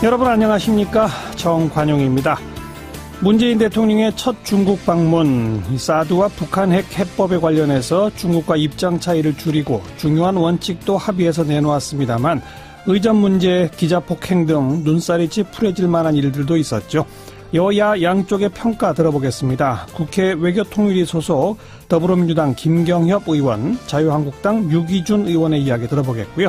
여러분 안녕하십니까? 정관용입니다. 문재인 대통령의 첫 중국 방문, 사드와 북한 핵 해법에 관련해서 중국과 입장 차이를 줄이고 중요한 원칙도 합의해서 내놓았습니다만 의전 문제, 기자 폭행 등 눈살이 찌푸려질 만한 일들도 있었죠. 여야 양쪽의 평가 들어보겠습니다. 국회 외교통일위 소속 더불어민주당 김경협 의원, 자유한국당 유기준 의원의 이야기 들어보겠고요.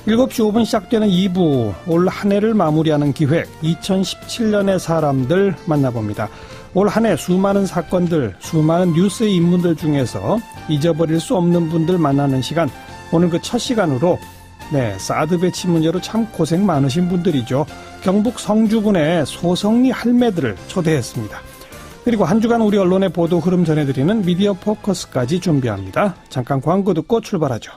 7시 5분 시작되는 2부, 올 한 해를 마무리하는 기획 2017년의 사람들 만나봅니다. 올 한 해 수많은 사건들, 수많은 뉴스의 인물들 중에서 잊어버릴 수 없는 분들 만나는 시간, 오늘 그 첫 시간으로 사드 배치 문제로 참 고생 많으신 분들이죠. 경북 성주군의 소성리 할매들을 초대했습니다. 그리고 한 주간 우리 언론의 보도 흐름 전해드리는 미디어 포커스까지 준비합니다. 잠깐 광고 듣고 출발하죠.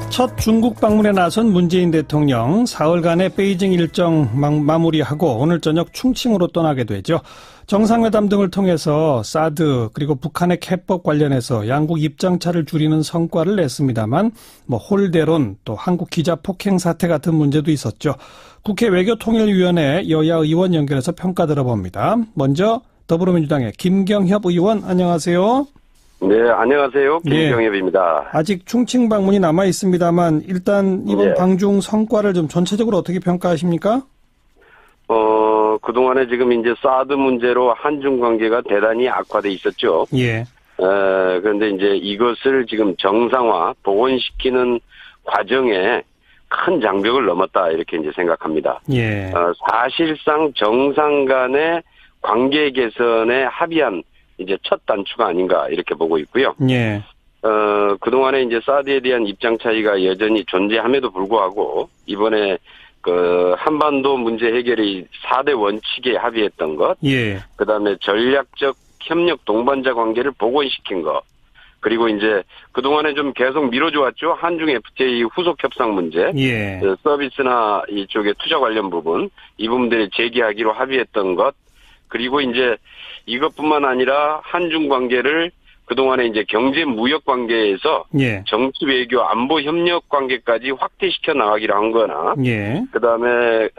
첫 중국 방문에 나선 문재인 대통령, 사흘간의 베이징 일정 마무리하고 오늘 저녁 충칭으로 떠나게 되죠. 정상회담 등을 통해서 사드 그리고 북한의 해법 관련해서 양국 입장차를 줄이는 성과를 냈습니다만 홀대론 또 한국 기자 폭행 사태 같은 문제도 있었죠. 국회 외교통일위원회 여야 의원 연결해서 평가 들어봅니다. 먼저 더불어민주당의 김경협 의원 안녕하세요. 네, 안녕하세요. 김경협입니다. 아직 충칭 방문이 남아 있습니다만 일단 이번 방중 성과를 좀 전체적으로 어떻게 평가하십니까? 그동안에 지금 이제 사드 문제로 한중 관계가 대단히 악화돼 있었죠. 그런데 이제 이것을 지금 정상화, 복원시키는 과정에 큰 장벽을 넘었다 이렇게 이제 생각합니다. 사실상 정상 간의 관계 개선에 합의한 이제 첫 단추가 아닌가 이렇게 보고 있고요. 그동안에 이제 사드에 대한 입장 차이가 여전히 존재함에도 불구하고 이번에 그 한반도 문제 해결이 4대 원칙에 합의했던 것, 그다음에 전략적 협력 동반자 관계를 복원시킨 것, 그리고 이제 그동안에 좀 계속 미뤄져 왔죠. 한중 FTA 후속 협상 문제, 서비스나 이쪽에 투자 관련 부분, 이 부분들을 재개하기로 합의했던 것, 그리고 이제 이것뿐만 아니라 한중 관계를 그동안에 이제 경제 무역 관계에서 정치 외교 안보 협력 관계까지 확대시켜 나가기로 한 거나 그다음에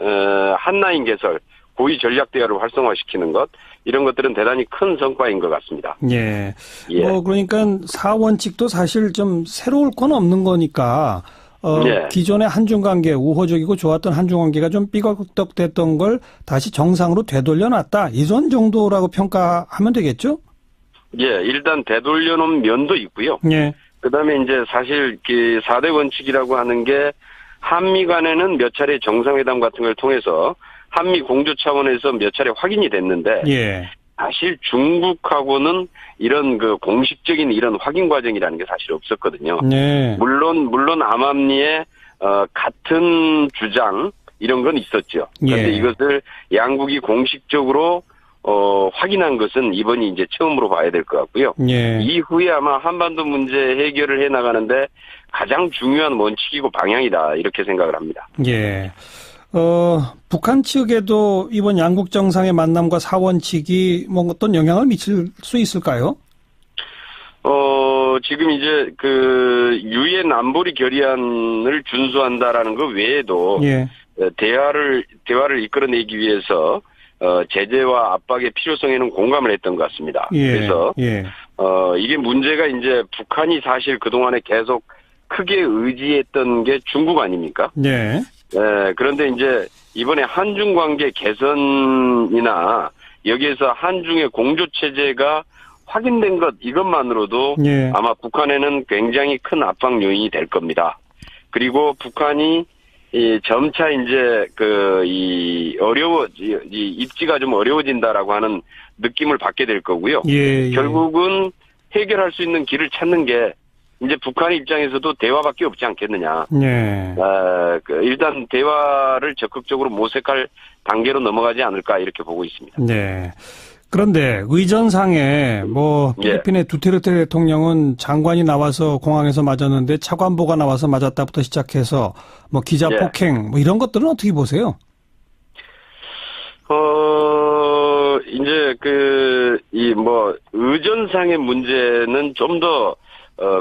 한라인 개설 고위 전략 대화를 활성화시키는 것 이런 것들은 대단히 큰 성과인 것 같습니다. 그러니까 4원칙도 사실 좀 새로울 건 없는 거니까 기존의 한중 관계 우호적이고 좋았던 한중 관계가 좀 삐걱덕됐던 걸 다시 정상으로 되돌려놨다. 이런 정도라고 평가하면 되겠죠? 일단 되돌려놓은 면도 있고요. 그다음에 이제 사실 그 4대 원칙이라고 하는 게 한미 간에는 몇 차례 정상회담 같은 걸 통해서 한미 공조 차원에서 몇 차례 확인이 됐는데 사실 중국하고는 이런 그 공식적인 이런 확인 과정이라는 게 사실 없었거든요. 물론 암암리에 같은 주장 이런 건 있었죠. 그런데 이것을 양국이 공식적으로 확인한 것은 이번이 이제 처음으로 봐야 될 것 같고요. 이후에 아마 한반도 문제 해결을 해 나가는데 가장 중요한 원칙이고 방향이다 이렇게 생각을 합니다. 북한 측에도 이번 양국 정상의 만남과 4원칙이 어떤 영향을 미칠 수 있을까요? 지금 이제 그 유엔 안보리 결의안을 준수한다라는 것 외에도 대화를 이끌어내기 위해서 제재와 압박의 필요성에는 공감을 했던 것 같습니다. 그래서 이게 문제가 이제 북한이 사실 그동안에 계속 크게 의지했던 게 중국 아닙니까? 그런데 이제 이번에 한중 관계 개선이나 여기에서 한중의 공조 체제가 확인된 것 이것만으로도 아마 북한에는 굉장히 큰 압박 요인이 될 겁니다. 그리고 북한이 점차 이제 입지가 좀 어려워진다라고 하는 느낌을 받게 될 거고요. 결국은 해결할 수 있는 길을 찾는 게 이제 북한의 입장에서도 대화밖에 없지 않겠느냐. 일단 대화를 적극적으로 모색할 단계로 넘어가지 않을까 이렇게 보고 있습니다. 그런데 의전상에 필리핀의 두테르테 대통령은 장관이 나와서 공항에서 맞았는데 차관보가 나와서 맞았다부터 시작해서 기자 폭행 이런 것들은 어떻게 보세요? 이제 의전상의 문제는 좀 더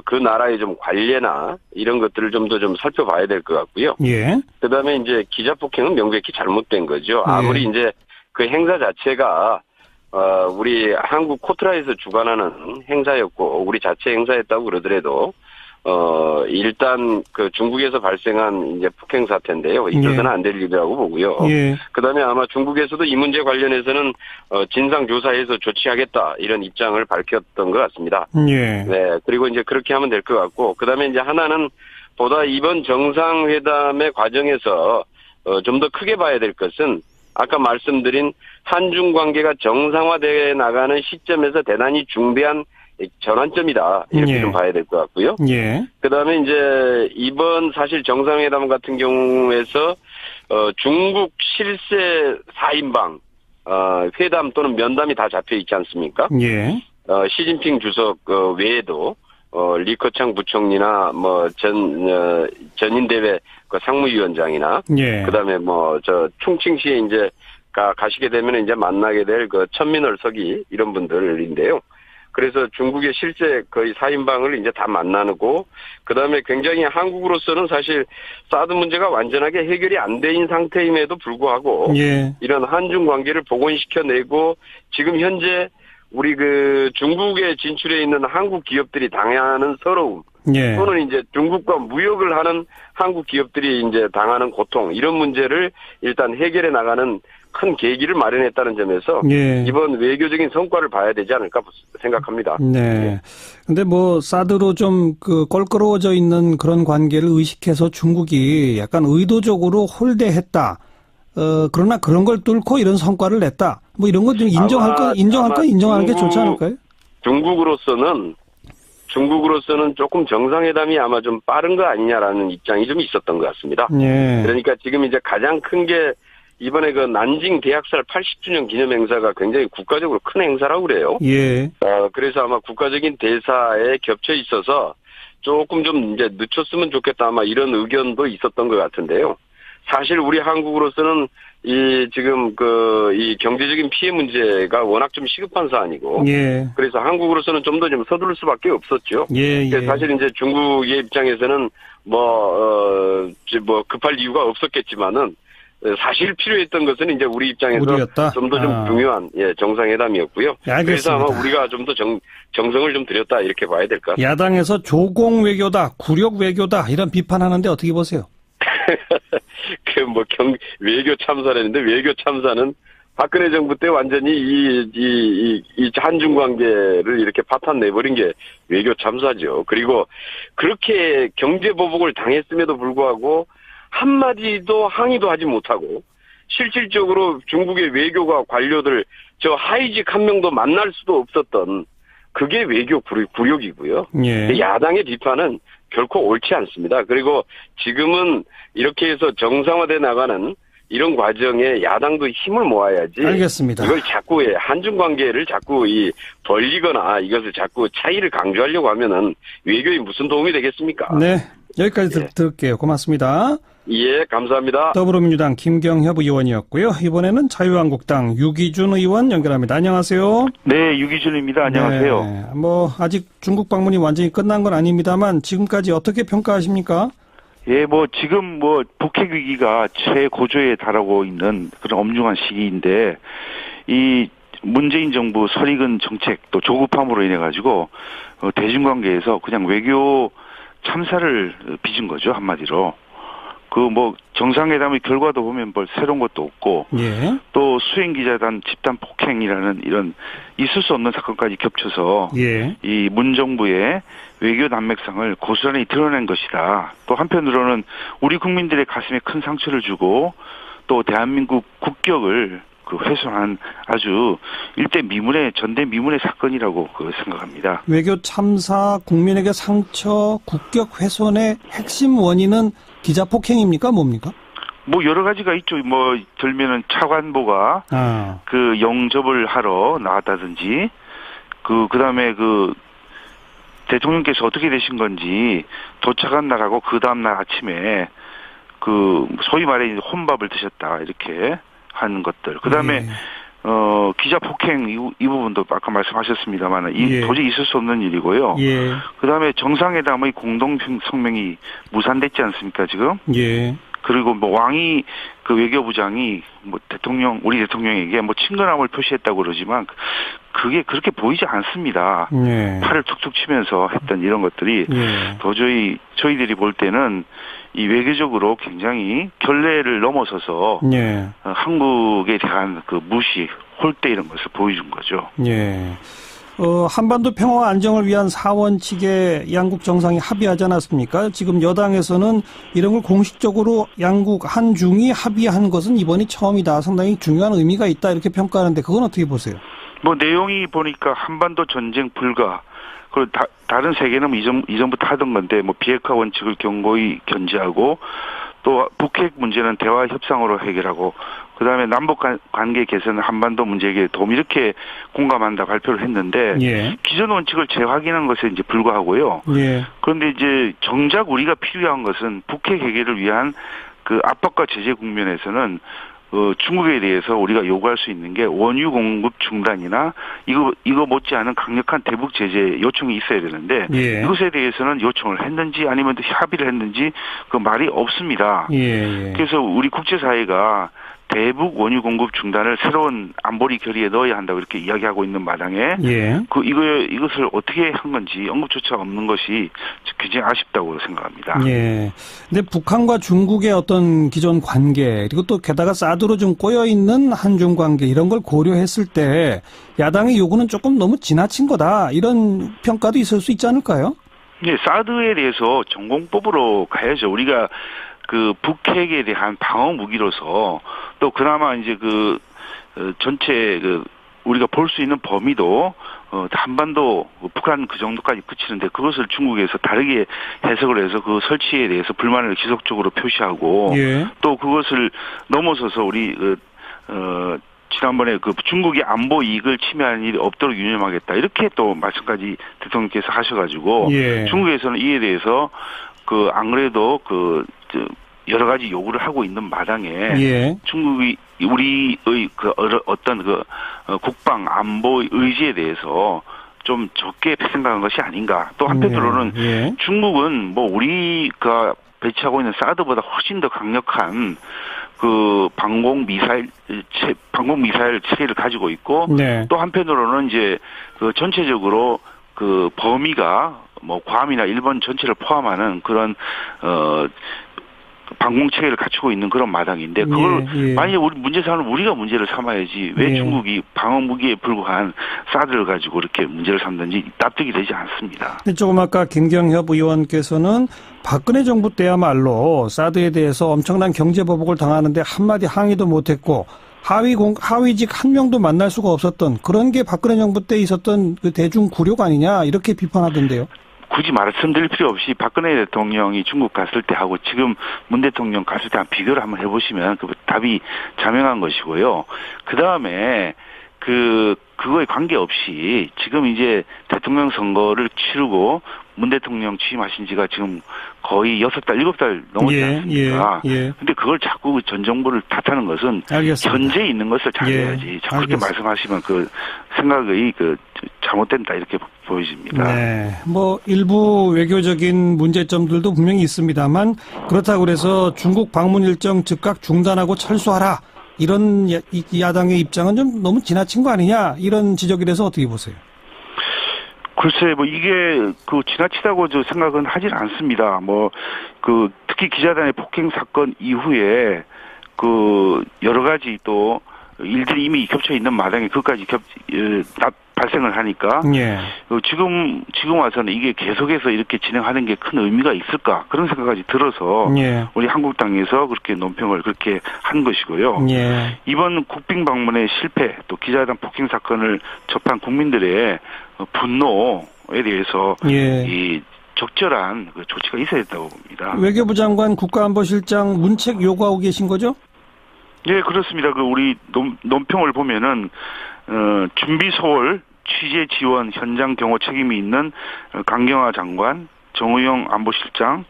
그 나라의 좀 관례나 이런 것들을 좀 더 좀 살펴봐야 될 것 같고요. 예. 그다음에 이제 기자 폭행은 명백히 잘못된 거죠. 아무리 이제 그 행사 자체가 우리 한국 코트라에서 주관하는 행사였고 우리 자체 행사였다고 그러더라도 일단 그 중국에서 발생한 이제 폭행 사태인데요. 있어서는 안 될 일이라고 보고요. 예. 그다음에 아마 중국에서도 이 문제 관련해서는 진상 조사해서 조치하겠다 이런 입장을 밝혔던 것 같습니다. 예. 네. 그리고 이제 그렇게 하면 될 것 같고 그다음에 이제 하나는 보다 이번 정상회담의 과정에서 좀 더 크게 봐야 될 것은 아까 말씀드린 한중 관계가 정상화되어 나가는 시점에서 대단히 중대한 전환점이다. 이렇게 좀 봐야 될 것 같고요. 예. 그다음에 이제 이번 사실 정상회담 같은 경우에서 중국 실세 4인방 회담 또는 면담이 다 잡혀 있지 않습니까? 예. 시진핑 주석 외에도 리커창 부총리나 뭐 전인대회 그 상무위원장이나 예. 그다음에 충칭시에 이제 가시게 되면 이제 만나게 될 그 천민월 서기 이런 분들인데요. 그래서 중국의 실제 거의 4인방을 이제 다 만나고 그다음에 굉장히 한국으로서는 사실 사드 문제가 완전하게 해결이 안 된 상태임에도 불구하고 예. 이런 한중 관계를 복원시켜내고 지금 현재 우리 그 중국에 진출해 있는 한국 기업들이 당하는 서러움 예. 또는 이제 중국과 무역을 하는 한국 기업들이 이제 당하는 고통 이런 문제를 일단 해결해 나가는 큰 계기를 마련했다는 점에서 예. 이번 외교적인 성과를 봐야 되지 않을까 생각합니다. 네. 근데 뭐 사드로 좀 그 껄끄러워져 있는 그런 관계를 의식해서 중국이 약간 의도적으로 홀대했다. 그러나 그런 걸 뚫고 이런 성과를 냈다. 뭐 이런 것 좀 인정하는 게 좋지 않을까요? 중국으로서는 조금 정상회담이 아마 좀 빠른 거 아니냐라는 입장이 좀 있었던 것 같습니다. 예. 그러니까 지금 이제 가장 큰 게 이번에 그 난징 대학살 80주년 기념 행사가 굉장히 국가적으로 큰 행사라고 그래요. 예. 그래서 아마 국가적인 대사에 겹쳐 있어서 조금 좀 이제 늦췄으면 좋겠다 아마 이런 의견도 있었던 것 같은데요. 사실 우리 한국으로서는 지금 이 경제적인 피해 문제가 워낙 좀 시급한 사안이고. 예. 그래서 한국으로서는 좀 더 좀 서두를 수밖에 없었죠. 예. 사실 이제 중국의 입장에서는 급할 이유가 없었겠지만은 사실 필요했던 것은 이제 우리 입장에서 좀 더 좀 중요한 정상회담이었고요. 알겠습니다. 그래서 아마 우리가 좀 더 정성을 좀 들였다 이렇게 봐야 될 것 같습니다. 야당에서 조공 외교다, 굴욕 외교다 이런 비판하는데 어떻게 보세요? 외교 참사라는데 외교 참사는 박근혜 정부 때 완전히 이 한중 관계를 이렇게 파탄 내버린 게 외교 참사죠. 그리고 그렇게 경제 보복을 당했음에도 불구하고 한마디도 항의도 하지 못하고 실질적으로 중국의 외교가 관료들 하위직 한 명도 만날 수도 없었던 그게 외교 굴욕이고요. 예. 야당의 비판은 결코 옳지 않습니다. 그리고 지금은 이렇게 해서 정상화돼 나가는 이런 과정에 야당도 힘을 모아야지. 알겠습니다. 이걸 자꾸 한중 관계를 자꾸 벌리거나 이것을 자꾸 차이를 강조하려고 하면은 외교에 무슨 도움이 되겠습니까? 네. 여기까지 들을게요. 고맙습니다. 예, 감사합니다. 더불어민주당 김경협 의원이었고요. 이번에는 자유한국당 유기준 의원 연결합니다. 안녕하세요. 네, 유기준입니다. 안녕하세요. 네, 아직 중국 방문이 완전히 끝난 건 아닙니다만 지금까지 어떻게 평가하십니까? 예, 지금 북핵 위기가 최고조에 달하고 있는 그런 엄중한 시기인데 이 문재인 정부 설익은 정책 또 조급함으로 인해 가지고 대중관계에서 그냥 외교 참사를 빚은 거죠, 한마디로. 정상회담의 결과도 보면 새로운 것도 없고, 예. 또 수행기자단 집단 폭행이라는 이런 있을 수 없는 사건까지 겹쳐서, 예. 이 문정부의 외교 난맥상을 고스란히 드러낸 것이다. 또 한편으로는 우리 국민들의 가슴에 큰 상처를 주고, 또 대한민국 국격을 훼손한 아주 전대미문의 사건이라고 생각합니다. 외교 참사, 국민에게 상처, 국격 훼손의 핵심 원인은 기자 폭행입니까? 뭡니까? 여러 가지가 있죠. 들면은 차관보가 영접을 하러 나왔다든지, 그다음에 대통령께서 어떻게 되신 건지 도착한 날하고 그 다음날 아침에 소위 말해 혼밥을 드셨다 이렇게 하는 것들. 그다음에 기자 폭행 이 부분도 아까 말씀하셨습니다만 예. 도저히 있을 수 없는 일이고요. 예. 그다음에 정상회담의 공동 성명이 무산됐지 않습니까 지금? 예. 그리고 뭐 왕이 그 외교부장이 뭐 우리 대통령에게 뭐 친근함을 표시했다고 그러지만 그게 그렇게 보이지 않습니다. 예. 팔을 툭툭 치면서 했던 이런 것들이 예. 도저히 저희들이 볼 때는 이 외교적으로 굉장히 결례를 넘어서서 예. 한국에 대한 그 무시, 홀대 이런 것을 보여준 거죠. 예. 한반도 평화와 안정을 위한 4원칙에 양국 정상이 합의하지 않았습니까? 지금 여당에서는 이런 걸 공식적으로 양국 한중이 합의한 것은 이번이 처음이다. 상당히 중요한 의미가 있다. 이렇게 평가하는데 그건 어떻게 보세요? 뭐 내용이 보니까 한반도 전쟁 불가. 그리고 다른 세계는 이전부터 하던 건데 뭐 비핵화 원칙을 견고히 견지하고 또 북핵 문제는 대화 협상으로 해결하고 그다음에 남북 관계 개선 한반도 문제에 도움 이렇게 공감한다 발표를 했는데 예. 기존 원칙을 재확인한 것에 이제 불과하고요. 예. 그런데 이제 정작 우리가 필요한 것은 북핵 해결을 위한 그 압박과 제재 국면에서는 중국에 대해서 우리가 요구할 수 있는 게 원유 공급 중단이나 이거 못지않은 강력한 대북 제재 요청이 있어야 되는데 예. 이것에 대해서는 요청을 했는지 아니면 협의를 했는지 그 말이 없습니다. 예. 그래서 우리 국제사회가 대북 원유 공급 중단을 새로운 안보리 결의에 넣어야 한다고 이렇게 이야기하고 있는 마당에 예. 이것을 어떻게 한 건지 언급조차 없는 것이 굉장히 아쉽다고 생각합니다. 예. 근데 북한과 중국의 어떤 기존 관계 그리고 또 게다가 사드로 좀 꼬여 있는 한중 관계 이런 걸 고려했을 때 야당의 요구는 조금 너무 지나친 거다 이런 평가도 있을 수 있지 않을까요? 네, 사드에 대해서 전공법으로 가야죠. 우리가 그 북핵에 대한 방어 무기로서 또 그나마 이제 전체 우리가 볼 수 있는 범위도 한반도 북한 그 정도까지 그치는데 그것을 중국에서 다르게 해석을 해서 그 설치에 대해서 불만을 지속적으로 표시하고 예. 또 그것을 넘어서서 우리 지난번에 중국의 안보 이익을 침해하는 일이 없도록 유념하겠다 이렇게 또 말씀까지 대통령께서 하셔가지고 예. 중국에서는 이에 대해서 안 그래도 여러 가지 요구를 하고 있는 마당에 예. 중국이 우리의 어떤 국방 안보 의지에 대해서 좀 적게 생각한 것이 아닌가. 또 한편으로는 예. 중국은 뭐 우리가 배치하고 있는 사드보다 훨씬 더 강력한 방공 미사일 체계를 가지고 있고 네. 또 한편으로는 이제 전체적으로 범위가 뭐 괌이나 일본 전체를 포함하는 그런 방공 체계를 갖추고 있는 그런 마당인데 그걸 만약에 우리 문제 삼으면 우리가 문제를 삼아야지 왜 중국이 방어 무기에 불과한 사드를 가지고 이렇게 문제를 삼는지 납득이 되지 않습니다. 조금 아까 김경협 의원께서는 박근혜 정부 때야말로 사드에 대해서 엄청난 경제 보복을 당하는데 한마디 항의도 못했고 하위직 한 명도 만날 수가 없었던 그런 게 박근혜 정부 때 있었던 그 대중 굴욕 아니냐 이렇게 비판하던데요. 굳이 말씀드릴 필요 없이 박근혜 대통령이 중국 갔을 때 하고 지금 문 대통령 갔을 때 비교를 한번 해보시면 그 답이 자명한 것이고요. 그 다음에 그거에 관계없이 지금 이제 대통령 선거를 치르고 문 대통령 취임하신 지가 지금 거의 6달, 7달 넘었지 않습니까? 근데 그걸 자꾸 전 정부를 탓하는 것은 알겠습니다. 현재에 있는 것을 잘해야지. 자꾸 그렇게 말씀하시면 생각의 잘못된다 이렇게 보여집니다. 네. 뭐 일부 외교적인 문제점들도 분명히 있습니다만 그렇다고 그래서 중국 방문 일정 즉각 중단하고 철수하라. 이런 야당의 입장은 좀 너무 지나친 거 아니냐 이런 지적에 대해서 어떻게 보세요? 글쎄, 이게 지나치다고 생각은 하질 않습니다. 특히 기자단의 폭행 사건 이후에 여러 가지 또 일들이 이미 겹쳐 있는 마당에 그것까지 발생을 하니까 예. 지금 와서는 이게 계속해서 이렇게 진행하는 게 큰 의미가 있을까 그런 생각까지 들어서 예. 우리 한국당에서 그렇게 논평을 그렇게 한 것이고요. 예. 이번 국빈 방문의 실패 또 기자단 폭행 사건을 접한 국민들의 분노에 대해서 이 적절한 조치가 있어야 됐다고 봅니다. 외교부 장관 국가안보실장 문책 요구하고 계신 거죠? 예, 그렇습니다. 우리 논평을 보면은 준비 소홀, 취재 지원, 현장 경호 책임이 있는 강경화 장관, 정의용 안보실장,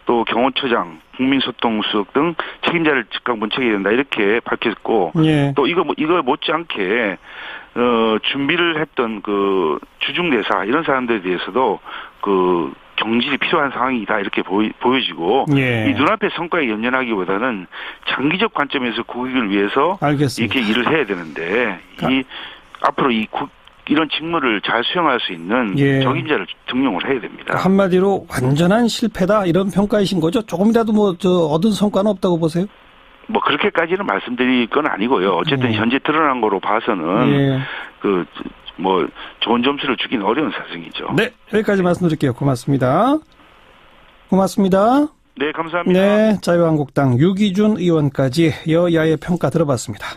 또 경호처장, 국민소통수석 등 책임자를 즉각 문책해야 된다 이렇게 밝혔고 예. 또 이거 못지않게 준비를 했던 그 주중대사 이런 사람들에 대해서도 그 경질이 필요한 상황이다 이렇게 보여지고 예. 이 눈앞의 성과에 연연하기보다는 장기적 관점에서 국익을 위해서 알겠습니다. 이렇게 일을 해야 되는데 앞으로 이런 직무를 잘 수행할 수 있는 예. 적임자를 등용을 해야 됩니다. 한마디로 완전한 실패다 이런 평가이신 거죠? 조금이라도 얻은 성과는 없다고 보세요? 뭐 그렇게까지는 말씀드릴 건 아니고요. 어쨌든 현재 드러난 거로 봐서는 좋은 점수를 주긴 어려운 사정이죠. 네, 여기까지 말씀드릴게요. 고맙습니다. 네, 감사합니다. 네, 자유한국당 유기준 의원까지 여야의 평가 들어봤습니다.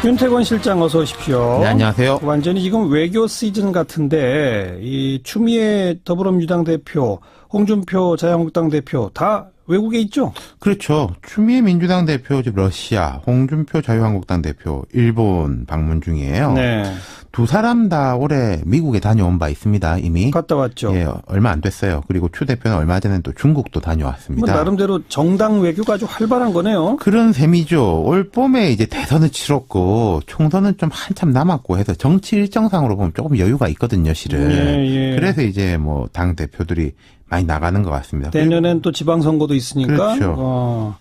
윤태권 실장 어서 오십시오. 네, 안녕하세요. 완전히 지금 외교 시즌 같은데 이 추미애 더불어민주당 대표, 홍준표 자유한국당 대표 다 외국에 있죠? 그렇죠. 추미애 민주당 대표 러시아, 홍준표 자유한국당 대표 일본 방문 중이에요. 네. 두 사람 다 올해 미국에 다녀온 바 있습니다. 이미. 갔다 왔죠. 예, 얼마 안 됐어요. 그리고 추 대표는 얼마 전에 또 중국도 다녀왔습니다. 뭐 나름대로 정당 외교가 아주 활발한 거네요. 그런 셈이죠. 올 봄에 이제 대선을 치렀고 총선은 좀 한참 남았고 해서 정치 일정상으로 보면 조금 여유가 있거든요, 실은. 예. 그래서 이제 뭐 당 대표들이 많이 나가는 것 같습니다. 내년엔 또 지방선거도 있으니까. 그렇죠.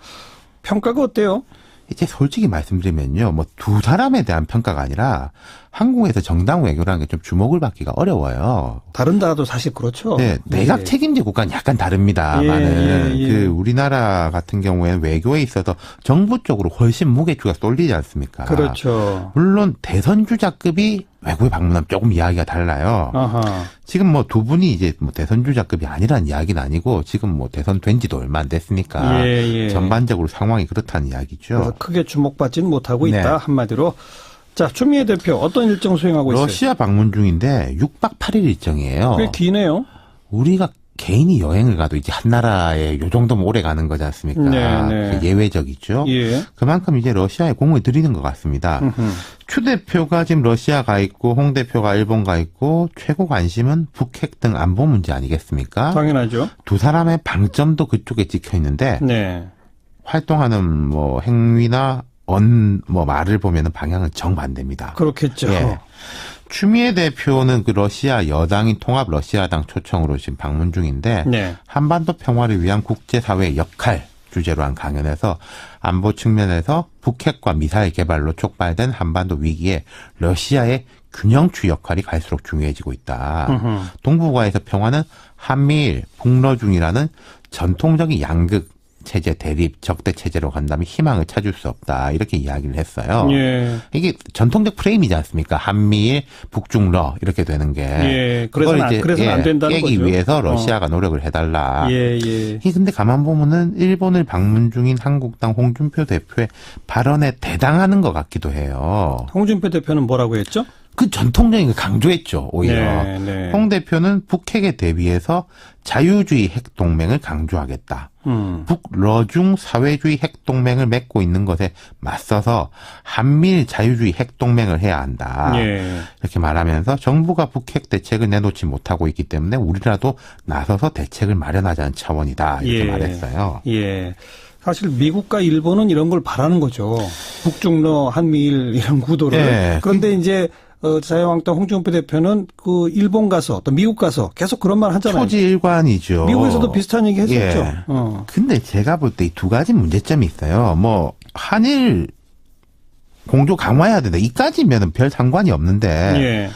평가가 어때요? 이제 솔직히 말씀드리면요, 뭐 두 사람에 대한 평가가 아니라 한국에서 정당 외교라는 게 좀 주목을 받기가 어려워요. 다른 나라도 사실 그렇죠. 네, 내각 책임제 국가는 약간 다릅니다만은 그 우리나라 같은 경우에는 외교에 있어서 정부 쪽으로 훨씬 무게추가 쏠리지 않습니까? 그렇죠. 물론 대선 주자급이 외국에 방문하면 조금 이야기가 달라요. 아하. 지금 뭐 두 분이 이제 뭐 대선 주자급이 아니라는 이야기는 아니고 지금 뭐 대선 된 지도 얼마 안 됐으니까 전반적으로 상황이 그렇다는 이야기죠. 그래서 크게 주목받지는 못하고 있다. 네. 한마디로. 자, 추미애 대표 어떤 일정 수행하고 있어요? 러시아 방문 중인데 6박 8일 일정이에요. 꽤 기네요. 우리가 개인이 여행을 가도 이제 한 나라에 요 정도면 오래 가는 거지 않습니까? 네. 예외적이죠. 예. 그만큼 이제 러시아에 공을 들이는 것 같습니다. 추 대표가 지금 러시아 가 있고 홍 대표가 일본 가 있고 최고 관심은 북핵 등 안보 문제 아니겠습니까? 당연하죠. 두 사람의 방점도 그쪽에 찍혀 있는데 네. 활동하는 뭐 행위나 말을 보면은 방향은 정반대입니다. 그렇겠죠. 예. 추미애 대표는 그 러시아 여당인 통합 러시아당 초청으로 지금 방문 중인데 네. 한반도 평화를 위한 국제사회의 역할 주제로 한 강연에서 안보 측면에서 북핵과 미사일 개발로 촉발된 한반도 위기에 러시아의 균형추 역할이 갈수록 중요해지고 있다. 동북아에서 평화는 한미일, 북러중이라는 전통적인 양극 체제 대립 적대 체제로 간다면 희망을 찾을 수 없다 이렇게 이야기를 했어요. 예. 이게 전통적 프레임이지 않습니까? 한미일, 북중러 이렇게 되는 게. 예. 그걸 그래서는 안 된다는 깨기 거죠. 위해서 러시아가 노력을 해달라. 예. 이게 근데 가만 보면은 일본을 방문 중인 한국당 홍준표 대표의 발언에 대당하는 것 같기도 해요. 홍준표 대표는 뭐라고 했죠? 그 전통적인 걸 강조했죠, 오히려. 네. 홍 대표는 북핵에 대비해서 자유주의 핵동맹을 강조하겠다. 북러중 사회주의 핵동맹을 맺고 있는 것에 맞서서 한미일 자유주의 핵동맹을 해야 한다. 예. 이렇게 말하면서 정부가 북핵 대책을 내놓지 못하고 있기 때문에 우리라도 나서서 대책을 마련하자는 차원이다. 이렇게 말했어요. 예. 사실 미국과 일본은 이런 걸 바라는 거죠. 북중러 한미일 이런 구도를. 예. 그런데 이제 자유한국당 홍준표 대표는 그 일본 가서 또 미국 가서 계속 그런 말 하잖아요. 초지일관이죠. 미국에서도 비슷한 얘기 했었죠. 예. 근데 제가 볼 때 이 두 가지 문제점이 있어요. 뭐 한일 공조 강화해야 된다. 이까지면은 별 상관이 없는데 예.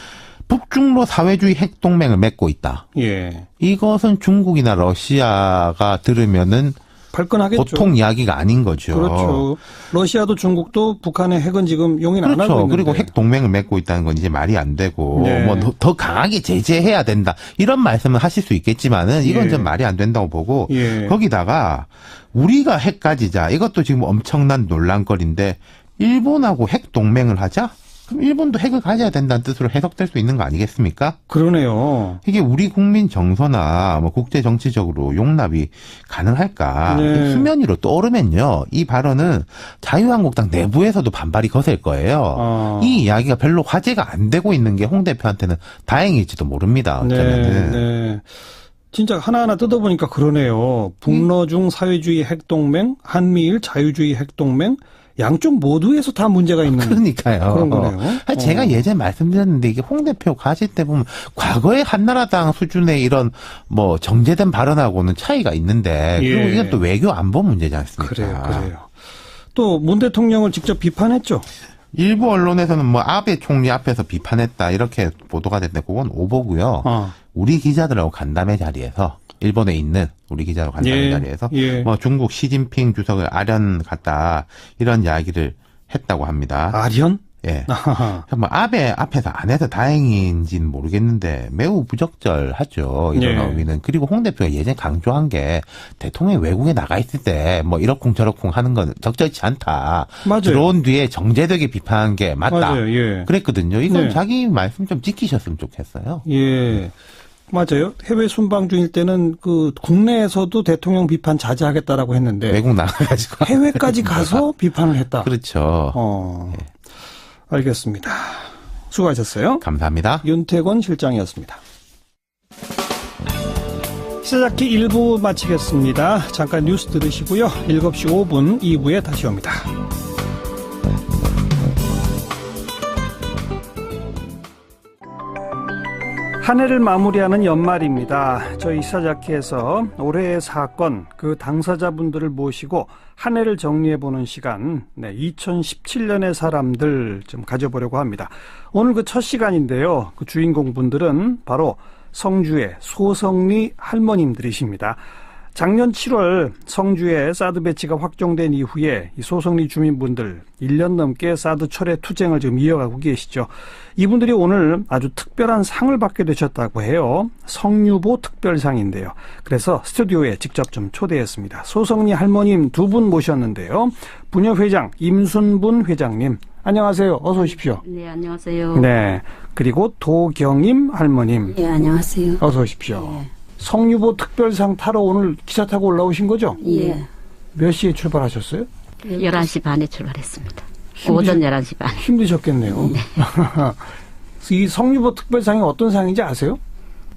북중로 사회주의 핵동맹을 맺고 있다. 예. 이것은 중국이나 러시아가 들으면은 발끈하겠죠. 보통 이야기가 아닌 거죠. 그렇죠. 러시아도 중국도 북한의 핵은 지금 용인 안 하고 그렇죠. 있는데. 그리고 핵 동맹을 맺고 있다는 건 이제 말이 안 되고 네. 뭐 더 강하게 제재해야 된다. 이런 말씀을 하실 수 있겠지만은 이건 좀 말이 안 된다고 보고 거기다가 우리가 핵 가지자. 이것도 지금 엄청난 논란거리인데 일본하고 핵 동맹을 하자? 그럼 일본도 핵을 가져야 된다는 뜻으로 해석될 수 있는 거 아니겠습니까? 그러네요. 이게 우리 국민 정서나 뭐 국제 정치적으로 용납이 가능할까? 네. 수면 위로 떠오르면요, 이 발언은 자유한국당 내부에서도 반발이 거셀 거예요. 이 이야기가 별로 화제가 안 되고 있는 게 홍 대표한테는 다행일지도 모릅니다. 어쩌면은. 네. 진짜 하나하나 뜯어보니까 그러네요. 북러중 사회주의 핵동맹, 한미일 자유주의 핵동맹, 양쪽 모두에서 다 문제가 있는 그러니까요. 그런 거네요. 제가 예전에 말씀드렸는데 이게 홍 대표 가실 때 보면 과거의 한나라당 수준의 이런 뭐 정제된 발언하고는 차이가 있는데 예. 그리고 이건 또 외교 안보 문제지 않습니까? 그래요. 또 문 대통령을 직접 비판했죠. 일부 언론에서는 뭐 아베 총리 앞에서 비판했다 이렇게 보도가 됐는데 그건 오보고요. 우리 기자들하고 간담회 자리에서 일본에 있는 우리 기자하고 간담회 자리에서 뭐 중국 시진핑 주석을 아련갔다 이런 이야기를 했다고 합니다. 아련? 예. 뭐 아베 앞에서 안 해서 다행인지는 모르겠는데 매우 부적절하죠. 이런 의미는. 그리고 홍 대표가 예전에 강조한 게 대통령이 외국에 나가 있을 때 뭐 이러쿵저러쿵 하는 건 적절치 않다. 맞아요. 들어온 뒤에 정제되게 비판한 게 맞다. 맞아요. 예. 그랬거든요. 이건 자기 말씀 좀 지키셨으면 좋겠어요. 예. 맞아요. 해외 순방 중일 때는 그 국내에서도 대통령 비판 자제하겠다라고 했는데 외국 나가가지고 해외까지 가서 비판을 했다. 그렇죠. 예. 알겠습니다. 수고하셨어요. 감사합니다. 윤태권 실장이었습니다. 시사잡기 1부 마치겠습니다. 잠깐 뉴스 들으시고요. 7시 5분 2부에 다시 옵니다. 한 해를 마무리하는 연말입니다. 저희 시사잡기에서 올해의 사건, 그 당사자분들을 모시고 한 해를 정리해보는 시간, 2017년의 사람들 좀 가져보려고 합니다. 오늘 그 첫 시간인데요. 그 주인공분들은 바로 성주의 소성리 할머님들이십니다. 작년 7월 성주에 사드 배치가 확정된 이후에 이 소성리 주민분들 1년 넘게 사드 철회 투쟁을 지금 이어가고 계시죠. 이분들이 오늘 아주 특별한 상을 받게 되셨다고 해요. 성유보 특별상인데요. 그래서 스튜디오에 직접 좀 초대했습니다. 소성리 할머님 두 분 모셨는데요. 부녀회장 임순분 회장님 안녕하세요. 어서 오십시오. 네, 안녕하세요. 네, 그리고 도경임 할머님. 네, 안녕하세요. 어서 오십시오. 네. 성유보 특별상 타러 오늘 기차 타고 올라오신 거죠? 예. 몇 시에 출발하셨어요? 11시 반에 출발했습니다. 오전 11시 반. 힘드셨겠네요. 네. 이 성유보 특별상이 어떤 상인지 아세요?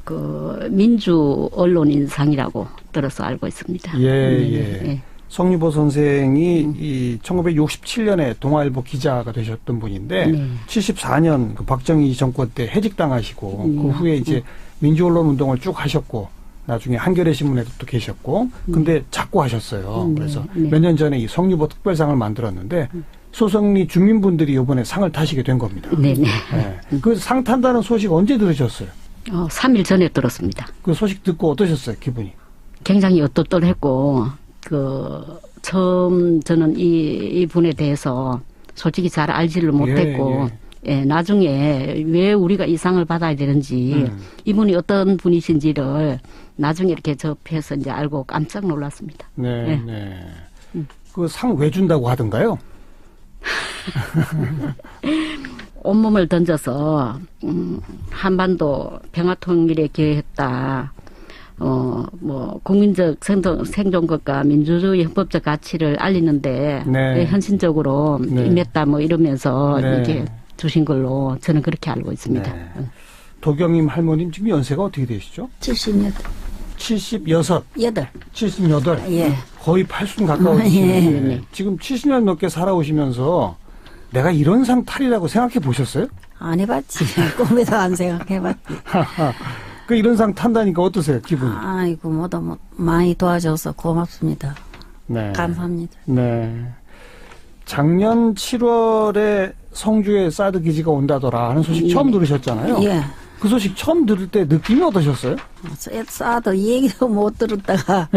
그 민주 언론인상이라고 들어서 알고 있습니다. 예. 성유보 선생이 이 1967년에 동아일보 기자가 되셨던 분인데 74년 그 박정희 정권 때 해직당하시고 그 후에 이제 민주언론 운동을 쭉 하셨고 나중에 한겨레 신문에도 또 계셨고 근데 자꾸 하셨어요. 그래서 몇 년 전에 이 성유보 특별상을 만들었는데 소성리 주민분들이 이번에 상을 타시게 된 겁니다. 네네. 그 상 탄다는 소식 언제 들으셨어요? 3일 전에 들었습니다. 그 소식 듣고 어떠셨어요, 기분이? 굉장히 어떨떨했고 처음 저는 이 분에 대해서 솔직히 잘 알지를 못했고 나중에 왜 우리가 이 상을 받아야 되는지 이분이 어떤 분이신지를 나중에 이렇게 접해서 이제 알고 깜짝 놀랐습니다. 네. 그 상 왜 준다고 하던가요? 온몸을 던져서 한반도 평화통일에 기여했다. 국민적 생존권과 민주주의 헌법적 가치를 알리는데 헌신적으로 임했다 이러면서 이렇게 주신 걸로 저는 그렇게 알고 있습니다. 도경임 할머님 지금 연세가 어떻게 되시죠? 78. 78. 예. 거의 80 가까우시네요. 지금 70년 넘게 살아오시면서 내가 이런 상 탈이라고 생각해 보셨어요? 안 해봤지. 꿈에도 안 생각해봤지. 그 이런 상 탄다니까 어떠세요, 기분이? 아이고, 많이 도와줘서 고맙습니다. 네. 감사합니다. 네. 작년 7월에 성주에 사드 기지가 온다더라 하는 소식 처음 들으셨잖아요. 예. 그 소식 처음 들을 때 느낌이 어떠셨어요? 사드 얘기도 못 들었다가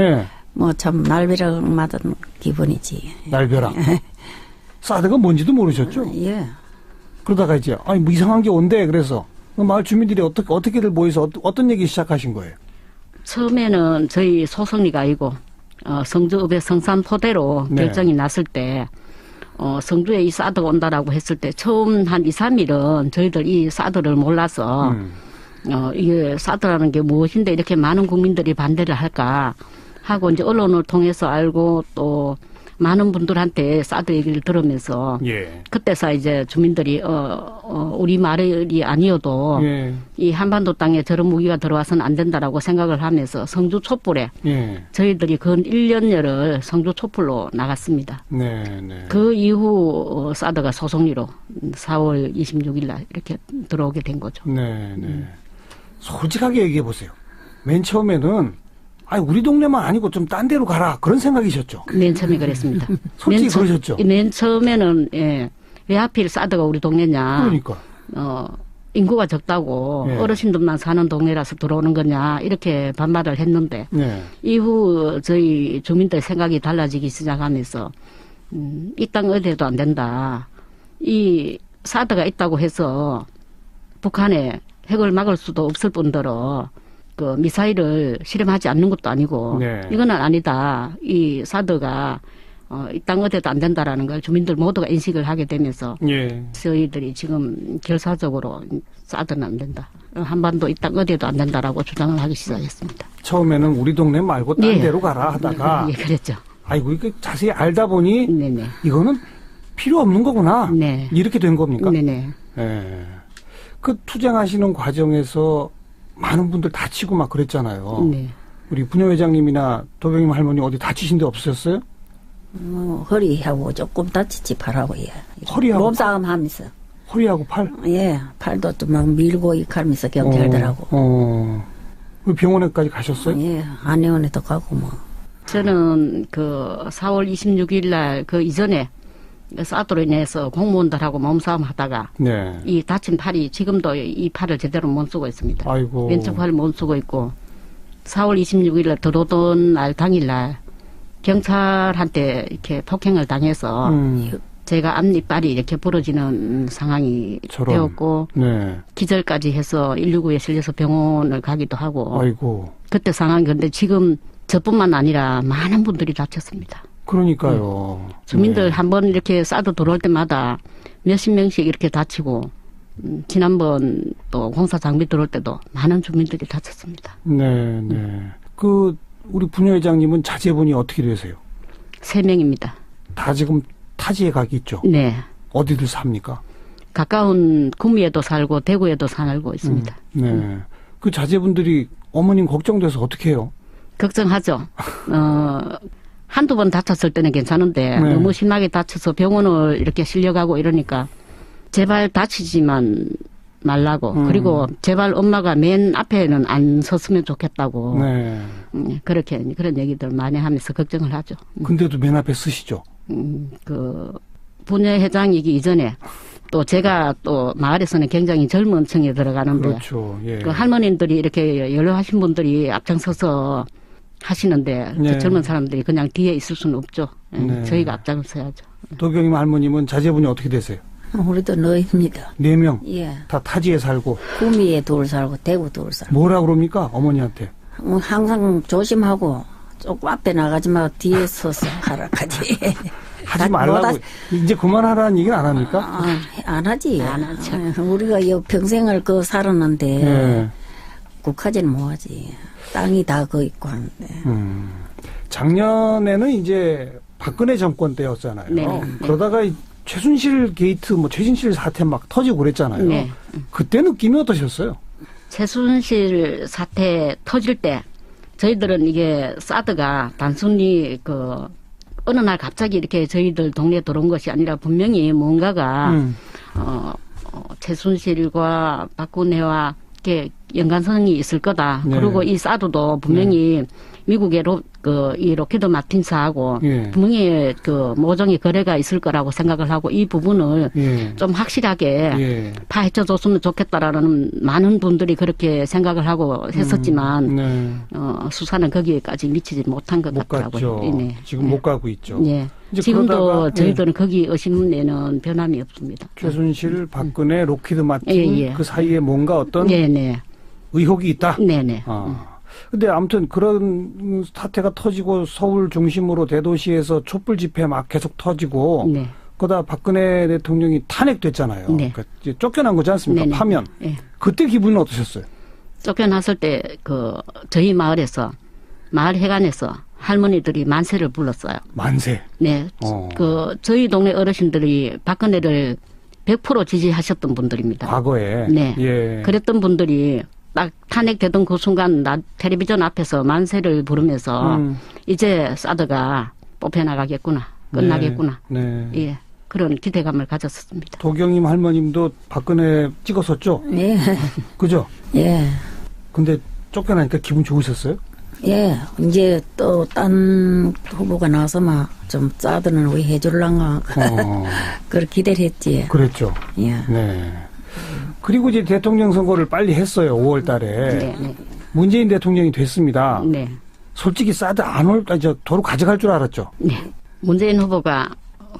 참 날벼락 맞은 기분이지. 날벼락. 사드가 뭔지도 모르셨죠? 예. 그러다가 이제 뭐 이상한 게 온대 그래서 마을 주민들이 어떻게들 모여서 어떤 얘기 시작하신 거예요? 처음에는 저희 소성리가 아니고 성주읍의 성산포대로 결정이 났을 때 성주에 이 사드가 온다라고 했을 때 처음 한 2, 3일은 저희들 이 사드를 몰라서 이게 사드라는 게 무엇인데 이렇게 많은 국민들이 반대를 할까 하고 이제 언론을 통해서 알고 또 많은 분들한테 사드 얘기를 들으면서 예. 그때서 이제 주민들이 우리 말이 아니어도 예. 이 한반도 땅에 저런 무기가 들어와서는 안 된다라고 생각을 하면서 성주 촛불에 예. 저희들이 근 1년여를 성주 촛불로 나갔습니다. 네, 네. 그 이후 사드가 소송리로 4월 26일 날 이렇게 들어오게 된 거죠. 네, 네. 솔직하게 얘기해 보세요. 맨 처음에는 우리 동네만 아니고 좀 딴 데로 가라 그런 생각이셨죠? 맨 처음에 그랬습니다. 솔직히 그러셨죠? 맨 처음에는 왜 하필 사드가 우리 동네냐. 그러니까. 인구가 적다고 네. 어르신들만 사는 동네라서 들어오는 거냐 이렇게 반발을 했는데 네. 이후 저희 주민들 생각이 달라지기 시작하면서 이 땅 어디에도 안 된다. 이 사드가 있다고 해서 북한에 핵을 막을 수도 없을 뿐더러 그 미사일을 실험하지 않는 것도 아니고 네. 이거는 아니다. 이 사드가 이 땅 어디에도 안 된다라는 걸 주민들 모두가 인식을 하게 되면서 예. 저희들이 지금 결사적으로 사드는 안 된다. 한반도 이 땅 어디에도 안 된다라고 주장을 하기 시작했습니다. 처음에는 우리 동네 말고 딴 예. 데로 가라 하다가 예, 그랬죠. 아이고 이게 자세히 알다 보니 네네. 이거는 필요 없는 거구나. 네. 이렇게 된 겁니까? 네네. 예. 그 투쟁하시는 과정에서 많은 분들 다치고 막 그랬잖아요. 네. 우리 부녀회장님이나 도병님 할머니 어디 다치신 데 없으셨어요? 허리하고 조금 다치지 팔하고 예. 허리하고 몸싸움 하면서. 허리하고 팔? 예, 팔도 좀 막 밀고 이카면서 경찰들하고. 그 병원에까지 가셨어요? 예, 안내원에도 가고 뭐. 저는 그 4월 26일 날 그 이전에 사드로 인해서 공무원들하고 몸싸움 하다가 네. 이 다친 팔이 지금도 이 팔을 제대로 못 쓰고 있습니다. 아이고. 왼쪽 팔을 못 쓰고 있고 4월 26일 날 들어오던 날 당일 날 경찰한테 이렇게 폭행을 당해서 제가 앞니빨이 이렇게 부러지는 상황이 저런. 되었고 네. 기절까지 해서 119에 실려서 병원을 가기도 하고 아이고. 그때 상황이 근데 지금 저뿐만 아니라 많은 분들이 다쳤습니다. 그러니까요. 주민들 네. 한번 이렇게 사드 들어올 때마다 몇십 명씩 이렇게 다치고 지난번 또 공사 장비 들어올 때도 많은 주민들이 다쳤습니다. 네, 네. 그 우리 부녀회장님은 자제분이 어떻게 되세요? 3명입니다. 다 지금 타지에 가기 있죠? 네. 어디들 삽니까? 가까운 구미에도 살고 대구에도 살고 있습니다. 네. 그 자제분들이 어머님 걱정돼서 어떻게 해요? 걱정하죠. 한두 번 다쳤을 때는 괜찮은데 네. 너무 심하게 다쳐서 병원을 이렇게 실려가고 이러니까 제발 다치지만 말라고 그리고 제발 엄마가 맨 앞에는 안 섰으면 좋겠다고 네. 그렇게 그런 얘기들 많이 하면서 걱정을 하죠. 근데도 맨 앞에 쓰시죠? 그 부녀회장이기 이전에 또 제가 또 마을에서는 굉장히 젊은 층에 들어가는데 그렇죠. 예. 그 할머님들이 이렇게 연로하신 분들이 앞장서서 하시는데 네. 그 젊은 사람들이 그냥 뒤에 있을 수는 없죠. 네. 저희가 앞장서야죠. 도경님 할머님은 자제분이 어떻게 되세요? 우리도 너입니다. 4명? 예. 다 타지에 살고. 구미에 둘 살고 대구 둘 살고. 뭐라 그럽니까? 어머니한테. 항상 조심하고 조금 앞에 나가지 마 뒤에 서서 하라까지. 하지 말라고. 이제 그만하라는 얘기는 안 합니까? 안 하지. 안 하죠. 우리가 평생을 그 살았는데 네. 국하지는 뭐하지. 땅이 다 그 있고 하는데. 작년에는 이제 박근혜 정권 때였잖아요. 네. 그러다가 최순실 게이트, 최순실 사태 막 터지고 그랬잖아요. 네. 그때 느낌이 어떠셨어요? 최순실 사태 터질 때 저희들은 이게 사드가 단순히 어느 날 갑자기 이렇게 저희들 동네에 들어온 것이 아니라 분명히 뭔가가 최순실과 박근혜와 이렇게 연관성이 있을 거다. 네. 그리고 이 사드도 분명히 미국의 이 로키드 마틴사하고 예. 분명히 모종의 거래가 있을 거라고 생각을 하고 이 부분을 예. 좀 확실하게 예. 파헤쳐줬으면 좋겠다라는 많은 분들이 그렇게 생각을 하고 했었지만 네. 수사는 거기에까지 미치지 못한 것 못 같더라고요. 갔죠. 네. 지금 못 가고 있죠. 네. 이제 지금도 그러다가, 저희들은 거기 의심에는 변함이 없습니다. 최순실, 박근혜, 로키드 마틴 예. 그 사이에 뭔가 어떤 네네. 의혹이 있다. 네네. 근데 아무튼 그런 사태가 터지고 서울 중심으로 대도시에서 촛불 집회 막 계속 터지고 네. 그러다 박근혜 대통령이 탄핵됐잖아요. 네. 그러니까 이제 쫓겨난 거지 않습니까? 네네. 파면. 네. 그때 기분은 어떠셨어요? 쫓겨났을 때 저희 마을에서 마을 해관에서 할머니들이 만세를 불렀어요. 만세? 네. 저희 동네 어르신들이 박근혜를 100% 지지하셨던 분들입니다. 과거에? 네. 예. 그랬던 분들이 딱 탄핵되던 그 순간 텔레비전 앞에서 만세를 부르면서 이제 사드가 뽑혀나가겠구나. 끝나겠구나. 네. 예. 그런 기대감을 가졌습니다. 도경님 할머님도 박근혜 찍었었죠? 네. 그죠? 예. 근데 쫓겨나니까 기분 좋으셨어요? 예. 이제 또 딴 후보가 나와서 막 좀 사드는 왜 해줄랑가. 그걸 기대를 했지. 그랬죠. 예. 네. 그리고 이제 대통령 선거를 빨리 했어요. 5월 달에. 네. 문재인 대통령이 됐습니다. 네. 솔직히 사드 도로 가져갈 줄 알았죠. 네. 문재인 후보가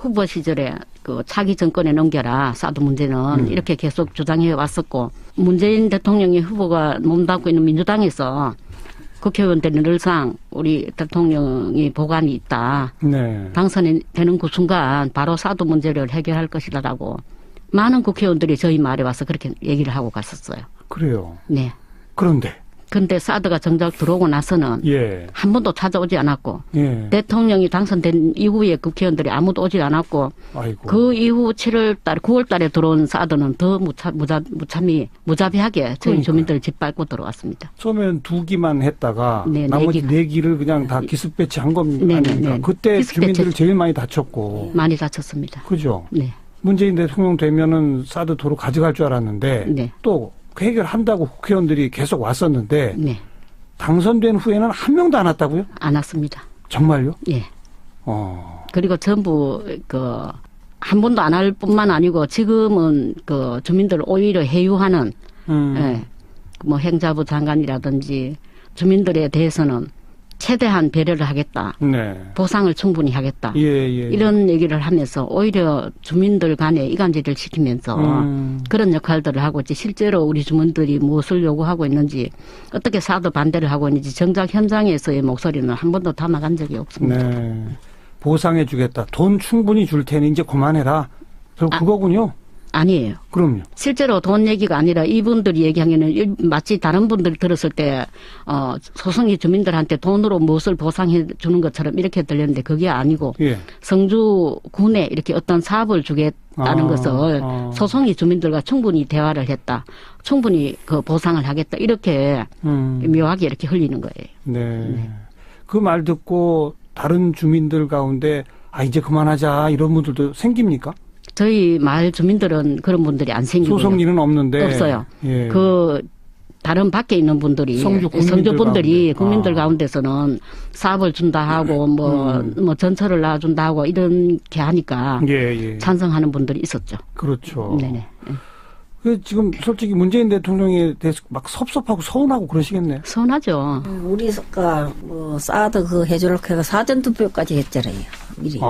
후보 시절에 그 차기 정권에 넘겨라 사드 문제는 이렇게 계속 주장해 왔었고 문재인 대통령이 후보가 몸담고 있는 민주당에서 국회의원들은 늘상 우리 대통령이 보관이 있다. 네. 당선이 되는 그 순간 바로 사드 문제를 해결할 것이라고 많은 국회의원들이 저희 말에 와서 그렇게 얘기를 하고 갔었어요. 그래요. 네. 근데 사드가 정작 들어오고 나서는 예. 한 번도 찾아오지 않았고 예. 대통령이 당선된 이후에 국회의원들이 아무도 오지 않았고 아이고. 그 이후 7월달, 9월달에 들어온 사드는 더 무자비하게 저희 그러니까요. 주민들을 짓밟고 들어왔습니다. 처음엔 2기만 했다가 네, 나머지 4기가. 4기를 그냥 다 기습 배치한 겁니까? 네, 네, 아닙니까? 네. 그때 기습 주민들이 배치. 제일 많이 다쳤고. 많이 다쳤습니다. 그죠? 네. 문재인 대통령 되면은 사드 도로 가져갈 줄 알았는데 네. 또 해결한다고 국회의원들이 계속 왔었는데 네. 당선된 후에는 한 명도 안 왔다고요? 안 왔습니다. 정말요? 예. 어. 그리고 전부 한 번도 안 할 뿐만 아니고 지금은 주민들을 오히려 해유하는 예. 뭐 행자부 장관이라든지 주민들에 대해서는 최대한 배려를 하겠다. 네. 보상을 충분히 하겠다. 예, 예. 이런 얘기를 하면서 오히려 주민들 간에 이간질을 시키면서 그런 역할들을 하고 있지 실제로 우리 주민들이 무엇을 요구하고 있는지 어떻게 사드 반대를 하고 있는지 정작 현장에서의 목소리는 한 번도 담아간 적이 없습니다. 네. 보상해 주겠다. 돈 충분히 줄 테니 이제 그만해라. 그거군요. 아니에요. 그럼요. 실제로 돈 얘기가 아니라 이분들이 얘기하기에는 마치 다른 분들이 들었을 때 소송이 주민들한테 돈으로 무엇을 보상해 주는 것처럼 이렇게 들렸는데 그게 아니고 예. 성주군에 이렇게 어떤 사업을 주겠다는 것을 소송이 주민들과 충분히 대화를 했다. 충분히 그 보상을 하겠다. 이렇게 묘하게 이렇게 흘리는 거예요. 네. 그 말 듣고 다른 주민들 가운데 이제 그만하자 이런 분들도 생깁니까? 저희 마을 주민들은 그런 분들이 안 생기고요. 소송 일은 없는데. 없어요. 예. 다른 밖에 있는 분들이 성주 분들이 가운데. 국민들 가운데서는 사업을 준다 하고 뭐 전철을 놔준다 하고 이렇게 하니까 예. 찬성하는 분들이 있었죠. 그렇죠. 네네. 지금 솔직히 문재인 대통령에 대해서 막 섭섭하고 서운하고 그러시겠네요. 서운하죠. 우리가 사드 해주려고 해서 사전투표까지 했잖아요. 미리.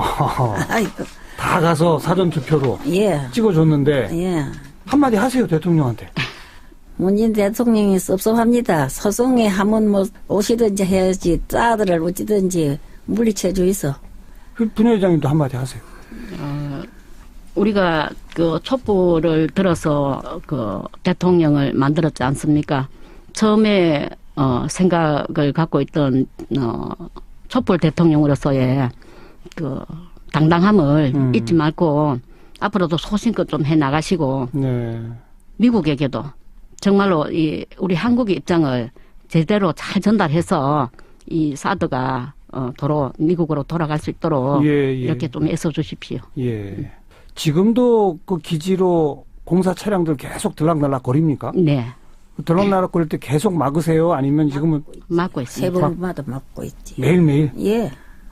아이고. 다 가서 사전투표로 예. 찍어줬는데 예. 한마디 하세요 대통령한테. 문재인 대통령이 섭섭합니다. 소송에 하면 오시든지 해야지 사드를 어찌든지 물리쳐 주이소. 분회장님도 한마디 하세요. 우리가 촛불을 들어서 대통령을 만들었지 않습니까? 처음에 생각을 갖고 있던 촛불 대통령으로서의 당당함을 잊지 말고 앞으로도 소신껏 좀 해 나가시고 네. 미국에게도 정말로 우리 한국의 입장을 제대로 잘 전달해서 이 사드가 미국으로 돌아갈 수 있도록 이렇게 좀 애써 주십시오. 예. 지금도 그 기지로 공사 차량들 계속 들락날락 거립니까? 네. 들락날락 거릴 때 계속 막으세요? 아니면 지금은 막고 있습니다. 세번마다 막고 있지. 매일매일? 예.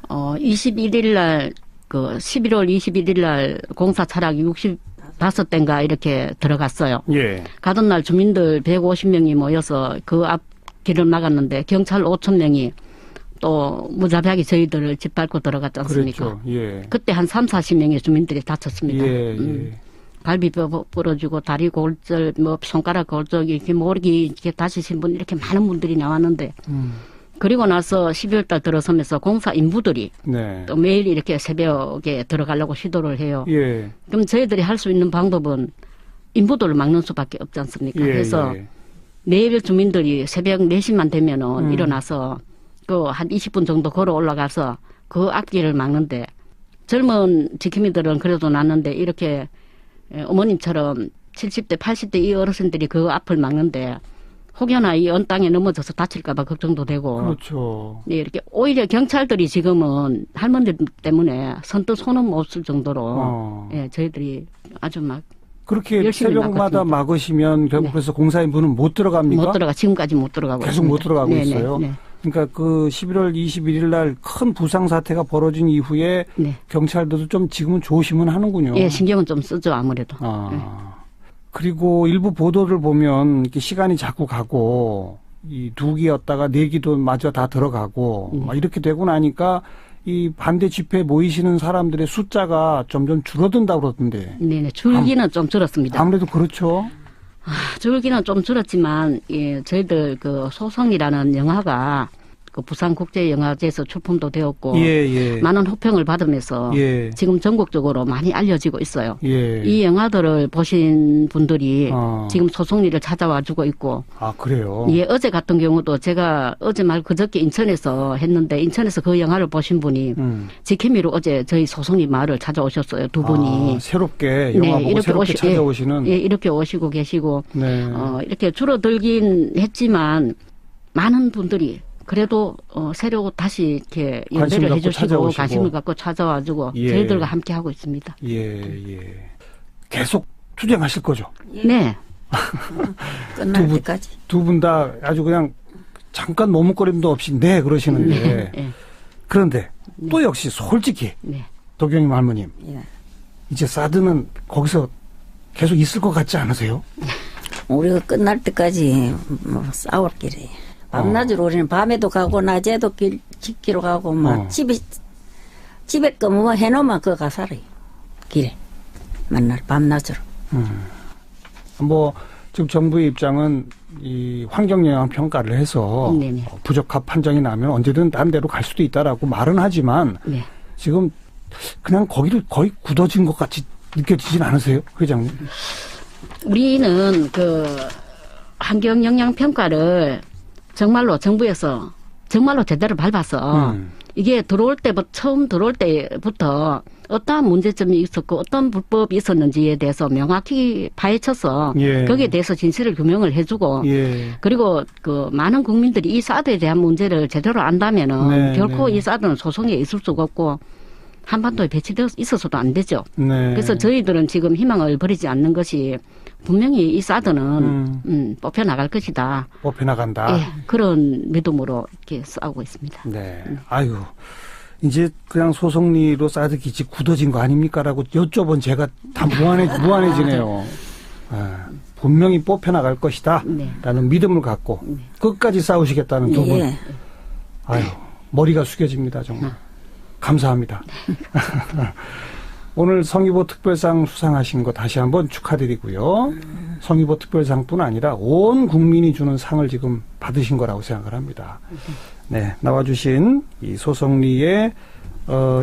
21일 날 11월 21일 날 공사 차량이 65대인가 이렇게 들어갔어요. 예. 가던 날 주민들 150명이 모여서 그 앞 길을 막았는데 경찰 5,000명이 또 무자비하게 저희들을 짓밟고 들어갔지 않습니까? 그렇죠. 예. 그때 한 30-40명의 주민들이 다쳤습니다. 예. 갈비뼈 부러지고 다리 골절, 손가락 골절, 이렇게 모르기 이렇게 다치신 분 이렇게 많은 분들이 나왔는데 그리고 나서 12월 달 들어서면서 공사 인부들이 네. 또 매일 이렇게 새벽에 들어가려고 시도를 해요. 예. 그럼 저희들이 할 수 있는 방법은 인부들을 막는 수밖에 없지 않습니까? 그래서 매일 주민들이 새벽 4시만 되면은 일어나서 그 한 20분 정도 걸어 올라가서 그 앞길을 막는데 젊은 지킴이들은 그래도 낫는데 이렇게 어머님처럼 70대, 80대 이 어르신들이 그 앞을 막는데 혹여나 이 언 땅에 넘어져서 다칠까봐 걱정도 되고. 그렇죠. 네, 이렇게 오히려 경찰들이 지금은 할머니들 때문에 선뜻 손은 못 쓸 정도로 예, 저희들이 아주 막 그렇게 새벽마다 막으시면 결국에서 네. 공사인분은 못 들어갑니까? 못 들어가. 지금까지 못 들어가고 계속 있습니다. 못 들어가고 네네, 있어요. 네. 그러니까 그 11월 21일 날 큰 부상 사태가 벌어진 이후에 네. 경찰들도 좀 지금은 조심은 하는군요. 예, 신경은 좀 쓰죠 아무래도. 네. 그리고 일부 보도를 보면 이렇게 시간이 자꾸 가고 이 2기였다가 4기도 마저 다 들어가고 막 이렇게 되고 나니까 이 반대 집회에 모이시는 사람들의 숫자가 점점 줄어든다고 그러던데. 네네. 줄기는 좀 줄었습니다. 아무래도 그렇죠. 줄기는 좀 줄었지만 예, 저희들 그 소성이라는 영화가 그 부산국제영화제에서 출품도 되었고 예. 많은 호평을 받으면서 예. 지금 전국적으로 많이 알려지고 있어요. 예. 이 영화들을 보신 분들이 지금 소송리를 찾아와주고 있고. 아 그래요? 예, 어제 같은 경우도 제가 어제 말 그저께 인천에서 했는데 인천에서 그 영화를 보신 분이 지킴이로 어제 저희 소송리 마을을 찾아오셨어요. 두 분이. 새롭게 영화 보고 이렇게 새롭게 찾아오시는. 예, 이렇게 오시고 계시고 네. 이렇게 줄어들긴 했지만 많은 분들이 그래도 새로 다시 이렇게 연대를 해주시고 관심을 갖고 찾아와주고 예. 저희들과 함께 하고 있습니다. 예. 계속 투쟁하실 거죠? 네. 끝날 때까지. 두 분 다 아주 그냥 잠깐 머뭇거림도 없이 네 그러시는데 네. 그런데 또 역시 솔직히 네. 도경님 할머님 예. 이제 사드는 거기서 계속 있을 것 같지 않으세요? 우리가 끝날 때까지 뭐 싸울 길이. 밤낮으로 우리는 밤에도 가고 낮에도 집기로 가고 막 집에 거 뭐 해놓으면 그거 가 살아요. 길에 만날 밤낮으로. 뭐 지금 정부의 입장은 이 환경영향 평가를 해서 네네. 부적합 판정이 나면 언제든 딴 데로 갈 수도 있다라고 말은 하지만 네. 지금 그냥 거기를 거의 굳어진 것 같이 느껴지진 않으세요, 회장님? 우리는 그 환경 영향 평가를 정말로 정부에서 정말로 제대로 밟아서 이게 처음 들어올 때부터 어떠한 문제점이 있었고 어떤 불법이 있었는지에 대해서 명확히 파헤쳐서 예. 거기에 대해서 진실을 규명을 해주고 예. 그리고 그 많은 국민들이 이 사드에 대한 문제를 제대로 안다면은 네, 결코 네. 이 사드는 소송에 있을 수가 없고 한반도에 배치되어 있어서도 안 되죠. 네. 그래서 저희들은 지금 희망을 버리지 않는 것이 분명히 이 사드는 뽑혀 나갈 것이다. 뽑혀 나간다. 예, 그런 믿음으로 이렇게 싸우고 있습니다. 네. 아유, 이제 그냥 소송리로 사드 기지 굳어진 거 아닙니까라고 여쭤본 제가 다 무한해지네요. 아, 분명히 뽑혀 나갈 것이다. 네. 라는 믿음을 갖고 끝까지 싸우시겠다는 두 분. 예. 아유, 머리가 숙여집니다, 정말. 감사합니다. 오늘 성유보 특별상 수상하신 거 다시 한번 축하드리고요. 성유보 특별상뿐 아니라 온 국민이 주는 상을 지금 받으신 거라고 생각을 합니다. 네, 나와주신 이 소성리의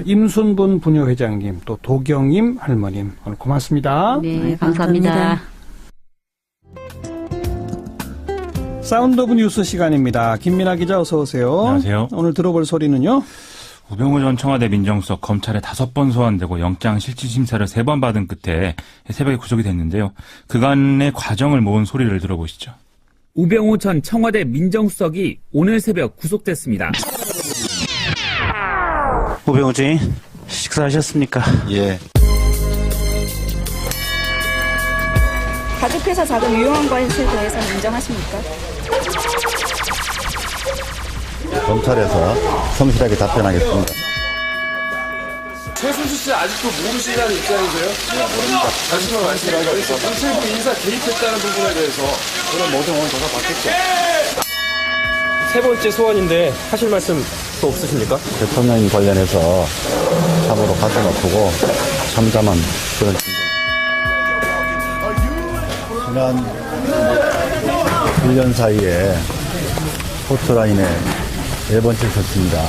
임순분 부녀회장님, 또 도경임 할머님, 오늘 고맙습니다. 네, 감사합니다. 사운드 오브 뉴스 시간입니다. 김민아 기자 어서 오세요. 안녕하세요. 오늘 들어볼 소리는요? 우병우 전 청와대 민정수석 검찰에 5번 소환되고 영장 실질심사를 3번 받은 끝에 새벽에 구속이 됐는데요. 그간의 과정을 모은 소리를 들어보시죠. 우병우 전 청와대 민정수석이 오늘 새벽 구속됐습니다. 우병우 주인 식사하셨습니까? 예. 가족회사 자금 유용한 것에 대해서는 인정하십니까? 검찰에서 성실하게 답변하겠습니다. 최순실 씨 아직도 모르시다는 입장이세요? 네, 모릅니다. 다시 한번 말씀드리겠습니다. 정치부 인사 개입했다는 부분에 대해서 그런 모든 오늘 조사 받겠죠. 세 번째 소환인데 하실 말씀 또 없으십니까? 대통령 관련해서 참으로 가슴 아프고 참담한 그런 지난 1년 사이에 포트라인에 4번째 섰습니다.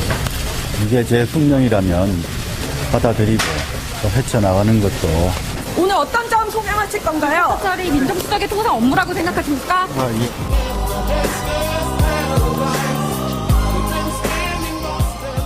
이게 제 숙명이라면 받아들이고 또 헤쳐나가는 것도. 오늘 어떤 점 소명하실 건가요? 검찰이 민정수석의 통상 업무라고 생각하십니까?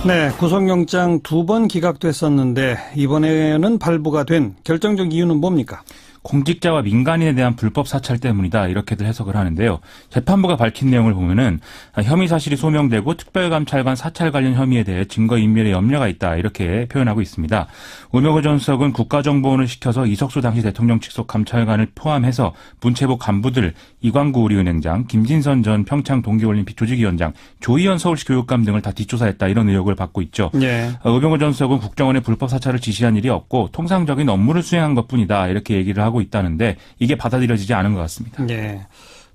네, 구속영장 2번 기각됐었는데 이번에는 발부가 된 결정적 이유는 뭡니까? 공직자와 민간인에 대한 불법 사찰 때문이다 이렇게들 해석을 하는데요. 재판부가 밝힌 내용을 보면은 혐의 사실이 소명되고 특별감찰관 사찰 관련 혐의에 대해 증거인멸에 염려가 있다 이렇게 표현하고 있습니다. 우병우 전 수석은 국가정보원을 시켜서 이석수 당시 대통령 직속 감찰관을 포함해서 문체부 간부들 이광구 우리은행장, 김진선 전 평창 동계올림픽 조직위원장, 조희연 서울시 교육감 등을 다 뒷조사했다 이런 의혹을 받고 있죠. 네. 우병우 전 수석은 국정원의 불법 사찰을 지시한 일이 없고 통상적인 업무를 수행한 것뿐이다 이렇게 얘기를 하고 있다는데 이게 받아들여지지 않은 것 같습니다. 네.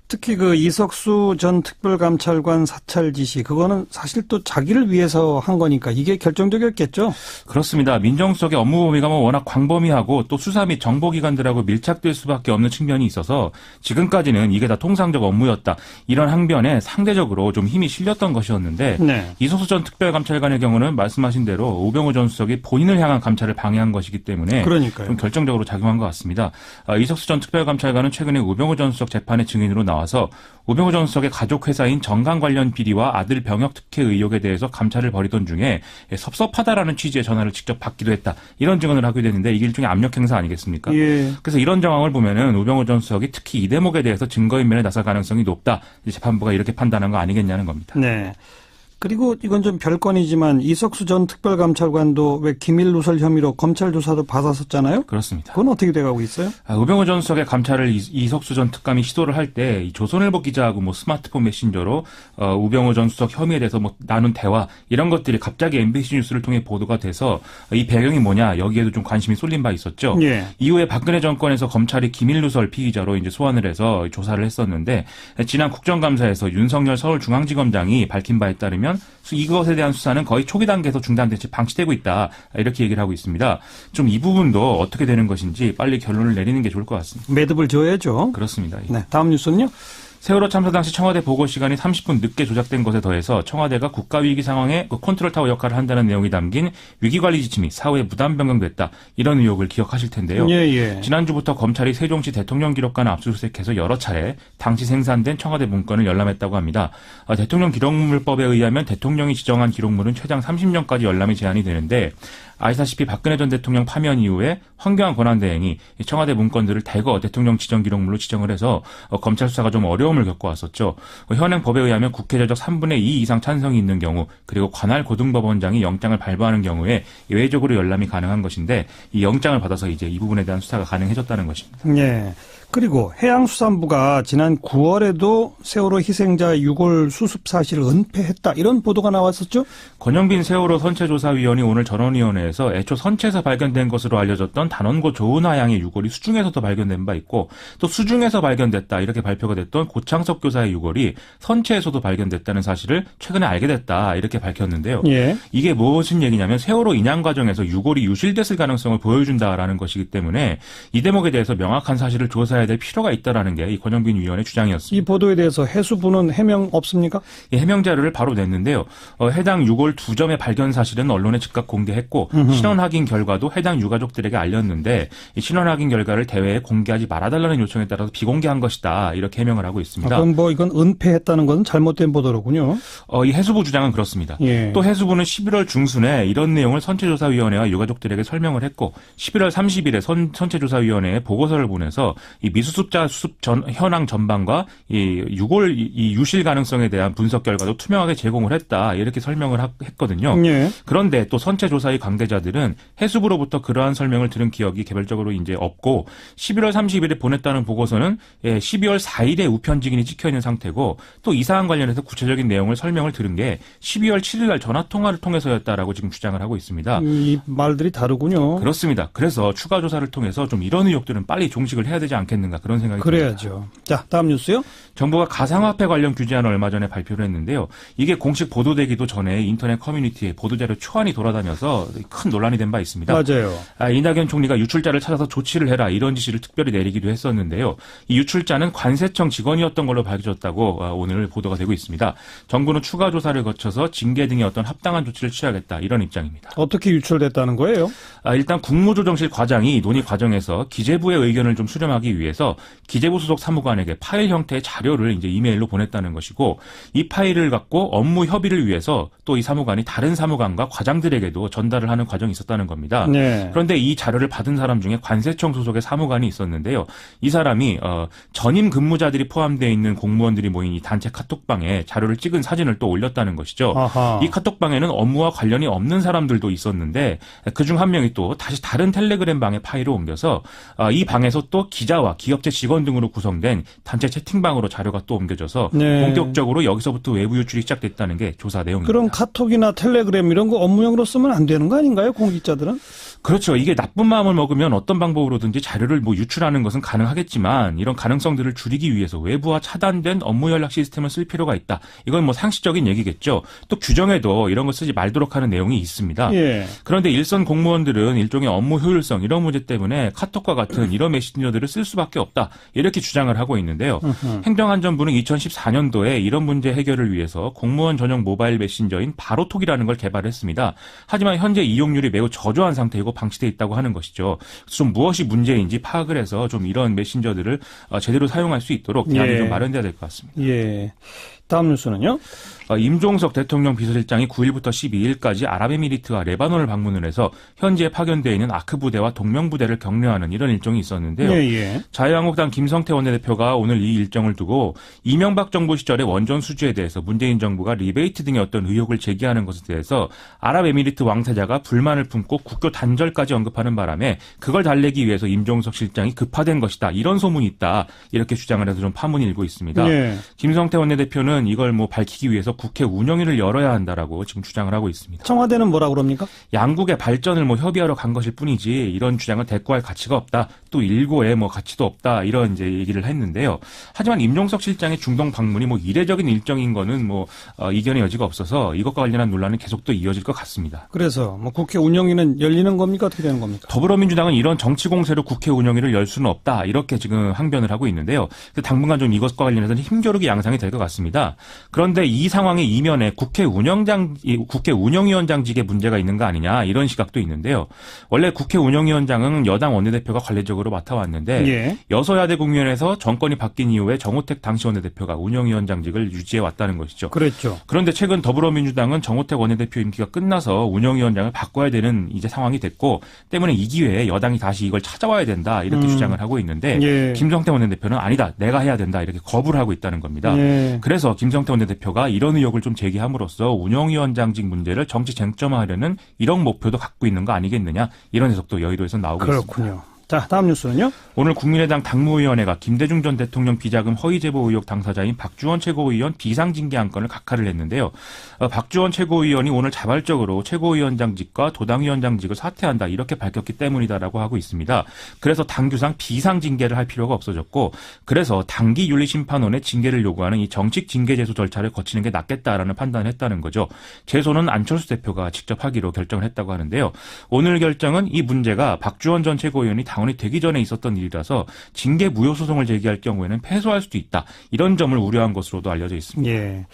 특히 그 이석수 전 특별감찰관 사찰 지시 그거는 사실 또 자기를 위해서 한 거니까 이게 결정적이었겠죠? 그렇습니다. 민정수석의 업무 범위가 워낙 광범위하고 또 수사 및 정보기관들하고 밀착될 수밖에 없는 측면이 있어서 지금까지는 이게 다 통상적 업무였다. 이런 항변에 상대적으로 좀 힘이 실렸던 것이었는데 네. 이석수 전 특별감찰관의 경우는 말씀하신 대로 우병우 전 수석이 본인을 향한 감찰을 방해한 것이기 때문에 그러니까요. 좀 결정적으로 작용한 것 같습니다. 이석수 전 특별감찰관은 최근에 우병우 전 수석 재판의 증인으로 나와서 우병우 전 수석의 가족 회사인 정강 관련 비리와 아들 병역 특혜 의혹에 대해서 감찰을 벌이던 중에 섭섭하다라는 취지의 전화를 직접 받기도 했다. 이런 증언을 하게 됐는데 이게 일종의 압력 행사 아니겠습니까? 예. 그래서 이런 정황을 보면은 우병우 전 수석이 특히 이 대목에 대해서 증거인멸에 나설 가능성이 높다. 재판부가 이렇게 판단한 거 아니겠냐는 겁니다. 네. 그리고 이건 좀 별건이지만 이석수 전 특별감찰관도 왜 기밀 누설 혐의로 검찰 조사도 받았었잖아요. 그렇습니다. 그건 어떻게 돼가고 있어요? 우병우 전 수석의 감찰을 이석수 전 특감이 시도를 할 때 조선일보 기자하고 스마트폰 메신저로 우병우 전 수석 혐의에 대해서 나눈 대화 이런 것들이 갑자기 MBC 뉴스를 통해 보도가 돼서 이 배경이 뭐냐 여기에도 좀 관심이 쏠린 바 있었죠. 예. 이후에 박근혜 정권에서 검찰이 기밀 누설 피의자로 이제 소환을 해서 조사를 했었는데 지난 국정감사에서 윤석열 서울중앙지검장이 밝힌 바에 따르면 이것에 대한 수사는 거의 초기 단계에서 중단된 채 방치되고 있다. 이렇게 얘기를 하고 있습니다. 좀 이 부분도 어떻게 되는 것인지 빨리 결론을 내리는 게 좋을 것 같습니다. 매듭을 지어야죠. 그렇습니다. 네, 다음 뉴스는요. 세월호 참사 당시 청와대 보고 시간이 30분 늦게 조작된 것에 더해서 청와대가 국가위기 상황에 컨트롤타워 역할을 한다는 내용이 담긴 위기관리 지침이 사후에 무단 변경됐다. 이런 의혹을 기억하실 텐데요. 예. 지난주부터 검찰이 세종시 대통령기록관 압수수색해서 여러 차례 당시 생산된 청와대 문건을 열람했다고 합니다. 대통령 기록물법에 의하면 대통령이 지정한 기록물은 최장 30년까지 열람이 제한이 되는데 아시다시피 박근혜 전 대통령 파면 이후에 황교안 권한대행이 청와대 문건들을 대거 대통령 지정 기록물로 지정을 해서 검찰 수사가 좀 어려움을 겪어왔었죠. 현행 법에 의하면 국회 제적 3분의 2 이상 찬성이 있는 경우 그리고 관할 고등법원장이 영장을 발부하는 경우에 예외적으로 열람이 가능한 것인데 이 영장을 받아서 이제 이 부분에 대한 수사가 가능해졌다는 것입니다. 네. 그리고 해양수산부가 지난 9월에도 세월호 희생자 유골 수습 사실을 은폐했다. 이런 보도가 나왔었죠? 권영빈 세월호 선체조사위원이 오늘 전원위원회에서 애초 선체에서 발견된 것으로 알려졌던 단원고 조은하 양의 유골이 수중에서도 발견된 바 있고 또 수중에서 발견됐다. 이렇게 발표가 됐던 고창석 교사의 유골이 선체에서도 발견됐다는 사실을 최근에 알게 됐다. 이렇게 밝혔는데요. 예. 이게 무슨 얘기냐면 세월호 인양 과정에서 유골이 유실됐을 가능성을 보여준다라는 것이기 때문에 이 대목에 대해서 명확한 사실을 조사해야 될 필요가 있다라는 게 이 권영빈 위원의 주장이었습니다. 이 보도에 대해서 해수부는 해명 없습니까? 예, 해명 자료를 바로 냈는데요. 해당 유골 2점의 발견 사실은 언론에 즉각 공개했고 신원 확인 결과도 해당 유가족들에게 알렸는데 이 신원 확인 결과를 대회에 공개하지 말아달라는 요청에 따라서 비공개한 것이다. 이렇게 해명을 하고 있습니다. 그럼 이건 은폐했다는 것은 잘못된 보도로군요. 이 해수부 주장은 그렇습니다. 예. 또 해수부는 11월 중순에 이런 내용을 선체조사위원회와 유가족들에게 설명을 했고 11월 30일에 선체조사위원회에 보고서를 보내서 이 미수습자 수습 현황 전반과 이 유골 이 유실 가능성에 대한 분석 결과도 투명하게 제공을 했다 이렇게 설명을 했거든요. 예. 그런데 또 선체조사의 관계자들은 해수부로부터 그러한 설명을 들은 기억이 개별적으로 이제 없고 11월 30일에 보냈다는 보고서는 12월 4일에 우편직인이 찍혀 있는 상태고 또 이 사안 관련해서 구체적인 내용을 설명을 들은 게 12월 7일 날 전화 통화를 통해서였다라고 지금 주장을 하고 있습니다. 이 말들이 다르군요. 그렇습니다. 그래서 추가 조사를 통해서 좀 이런 의혹들은 빨리 종식을 해야 되지 않겠는가 그런 생각이 그래야죠. 듭니다. 자, 다음 뉴스요. 정부가 가상화폐 관련 규제안을 얼마 전에 발표를 했는데요. 이게 공식 보도되기도 전에 인터넷 커뮤니티에 보도자료 초안이 돌아다녀서 큰 논란이 된 바 있습니다. 맞아요. 이낙연 총리가 유출자를 찾아서 조치를 해라 이런 지시를 특별히 내리기도 했었는데요. 이 유출자는 관세청 직원이었던 걸로 밝혀졌다고 오늘 보도가 되고 있습니다. 정부는 추가 조사를 거쳐서 징계 등의 어떤 합당한 조치를 취하겠다 이런 입장입니다. 어떻게 유출됐다는 거예요? 일단 국무조정실 과장이 논의 과정에서 기재부의 의견을 좀 수렴하기 위해서 위해서 기재부 소속 사무관에게 파일 형태의 자료를 이제 이메일로 보냈다는 것이고 이 파일을 갖고 업무 협의를 위해서 또 이 사무관이 다른 사무관과 과장들에게도 전달을 하는 과정이 있었다는 겁니다. 네. 그런데 이 자료를 받은 사람 중에 관세청 소속의 사무관이 있었는데요. 이 사람이 전임 근무자들이 포함되어 있는 공무원들이 모인 이 단체 카톡방에 자료를 찍은 사진을 또 올렸다는 것이죠. 아하. 이 카톡방에는 업무와 관련이 없는 사람들도 있었는데 그중 한 명이 또 다시 다른 텔레그램 방에 파일을 옮겨서 이 방에서 또 기자와 기업체 직원 등으로 구성된 단체 채팅방으로 자료가 또 옮겨져서 네. 본격적으로 여기서부터 외부 유출이 시작됐다는 게 조사 내용입니다. 그럼 카톡이나 텔레그램 이런 거 업무용으로 쓰면 안 되는 거 아닌가요? 공직자들은? 그렇죠. 이게 나쁜 마음을 먹으면 어떤 방법으로든지 자료를 뭐 유출하는 것은 가능하겠지만 이런 가능성들을 줄이기 위해서 외부와 차단된 업무 연락 시스템을 쓸 필요가 있다. 이건 뭐 상식적인 얘기겠죠. 또 규정에도 이런 거 쓰지 말도록 하는 내용이 있습니다. 예. 그런데 일선 공무원들은 일종의 업무 효율성 이런 문제 때문에 카톡과 같은 이런 메신저들을 쓸 수밖에 없다. 이렇게 주장을 하고 있는데요. 행정안전부는 2014년도에 이런 문제 해결을 위해서 공무원 전용 모바일 메신저인 바로톡이라는 걸 개발했습니다. 하지만 현재 이용률이 매우 저조한 상태이고 방치되어 있다고 하는 것이죠. 좀 무엇이 문제인지 파악을 해서 좀 이런 메신저들을 제대로 사용할 수 있도록 대안이 좀 마련돼야 될 것 같습니다. 예. 다음 뉴스는요? 임종석 대통령 비서실장이 9일부터 12일까지 아랍에미리트와 레바논을 방문을 해서 현지에 파견되어 있는 아크 부대와 동명 부대를 격려하는 이런 일정이 있었는데요. 예. 자유한국당 김성태 원내대표가 오늘 이 일정을 두고 이명박 정부 시절의 원전 수주에 대해서 문재인 정부가 리베이트 등의 어떤 의혹을 제기하는 것에 대해서 아랍에미리트 왕세자가 불만을 품고 국교 단절까지 언급하는 바람에 그걸 달래기 위해서 임종석 실장이 급파된 것이다. 이런 소문이 있다. 이렇게 주장을 해서 좀 파문이 일고 있습니다. 예. 김성태 원내대표는 이걸 뭐 밝히기 위해서 국회 운영위를 열어야 한다라고 지금 주장을 하고 있습니다. 청와대는 뭐라고 그럽니까? 양국의 발전을 뭐 협의하러 간 것일 뿐이지 이런 주장은 대꾸할 가치가 없다. 또 일고의 뭐 가치도 없다. 이런 이제 얘기를 했는데요. 하지만 임종석 실장의 중동 방문이 뭐 이례적인 일정인 거는 뭐 이견의 여지가 없어서 이것과 관련한 논란은 계속 또 이어질 것 같습니다. 그래서 뭐 국회 운영위는 열리는 겁니까? 어떻게 되는 겁니까? 더불어민주당은 이런 정치 공세로 국회 운영위를 열 수는 없다. 이렇게 지금 항변을 하고 있는데요. 당분간 좀 이것과 관련해서는 힘겨루기 양상이 될 것 같습니다. 그런데 이 상황의 이면에 국회 운영위원장직에 문제가 있는 거 아니냐 이런 시각도 있는데요. 원래 국회 운영위원장은 여당 원내대표가 관례적으로 맡아왔는데 예. 여소야대 국면에서 정권이 바뀐 이후에 정호택 당시 원내대표가 운영위원장직을 유지해 왔다는 것이죠. 그렇죠. 그런데 최근 더불어민주당은 정호택 원내대표 임기가 끝나서 운영위원장을 바꿔야 되는 이제 상황이 됐고 때문에 이 기회에 여당이 다시 이걸 찾아와야 된다 이렇게 주장을 하고 있는데 예. 김성태 원내대표는 아니다 내가 해야 된다 이렇게 거부를 하고 있다는 겁니다. 예. 그래서 김성태 원내대표가 이런 의혹을 좀 제기함으로써 운영위원장직 문제를 정치 쟁점화하려는 이런 목표도 갖고 있는 거 아니겠느냐 이런 해석도 여의도에서 나오고 있습니다. 그렇군요. 자, 다음 뉴스는요? 오늘 국민의당 당무위원회가 김대중 전 대통령 비자금 허위 제보 의혹 당사자인 박주원 최고위원 비상징계 안건을 각하를 했는데요. 박주원 최고위원이 오늘 자발적으로 최고위원장직과 도당위원장직을 사퇴한다 이렇게 밝혔기 때문이다라고 하고 있습니다. 그래서 당규상 비상징계를 할 필요가 없어졌고 그래서 당기윤리심판원의 징계를 요구하는 이 정식 징계 제소 절차를 거치는 게 낫겠다라는 판단을 했다는 거죠. 제소는 안철수 대표가 직접 하기로 결정을 했다고 하는데요. 오늘 결정은 이 문제가 박주원 전 최고위원이 당원이 되기 전에 있었던 일이라서 징계 무효 소송을 제기할 경우에는 패소할 수도 있다. 이런 점을 우려한 것으로도 알려져 있습니다. 예.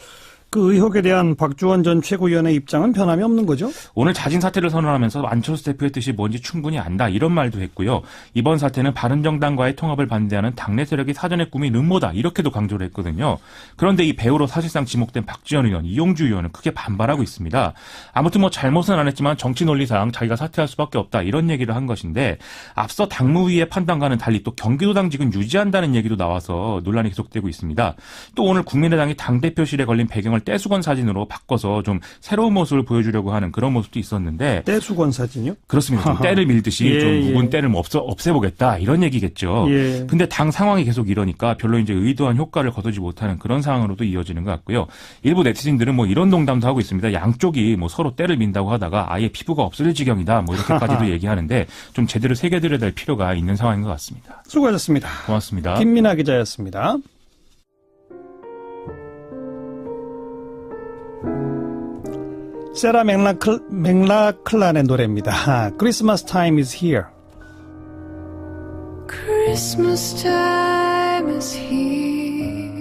그 의혹에 대한 박주원 전 최고위원의 입장은 변함이 없는 거죠? 오늘 자진 사퇴를 선언하면서 안철수 대표의 뜻이 뭔지 충분히 안다 이런 말도 했고요. 이번 사태는 바른정당과의 통합을 반대하는 당내 세력이 사전에 꾸민 음모다 이렇게도 강조를 했거든요. 그런데 이 배우로 사실상 지목된 박지원 의원, 이용주 의원은 크게 반발하고 있습니다. 아무튼 뭐 잘못은 안 했지만 정치 논리상 자기가 사퇴할 수밖에 없다 이런 얘기를 한 것인데 앞서 당무위의 판단과는 달리 또 경기도당직은 유지한다는 얘기도 나와서 논란이 계속되고 있습니다. 또 오늘 국민의당이 당대표실에 걸린 배경을 떼수건 사진으로 바꿔서 좀 새로운 모습을 보여주려고 하는 그런 모습도 있었는데 떼수건 사진이요? 그렇습니다. 좀 때를 밀듯이 예, 좀 묵은 예. 때를 없애보겠다 이런 얘기겠죠. 예. 근데 당 상황이 계속 이러니까 별로 이제 의도한 효과를 거두지 못하는 그런 상황으로도 이어지는 것 같고요. 일부 네티즌들은 뭐 이런 농담도 하고 있습니다. 양쪽이 뭐 서로 때를 민다고 하다가 아예 피부가 없어질 지경이다 뭐 이렇게까지도 얘기하는데 좀 제대로 새겨드려야 될 필요가 있는 상황인 것 같습니다. 수고하셨습니다. 고맙습니다. 김민아 기자였습니다. 세라 맥락클란의 노래입니다. Christmas time is here. Christmas time is here.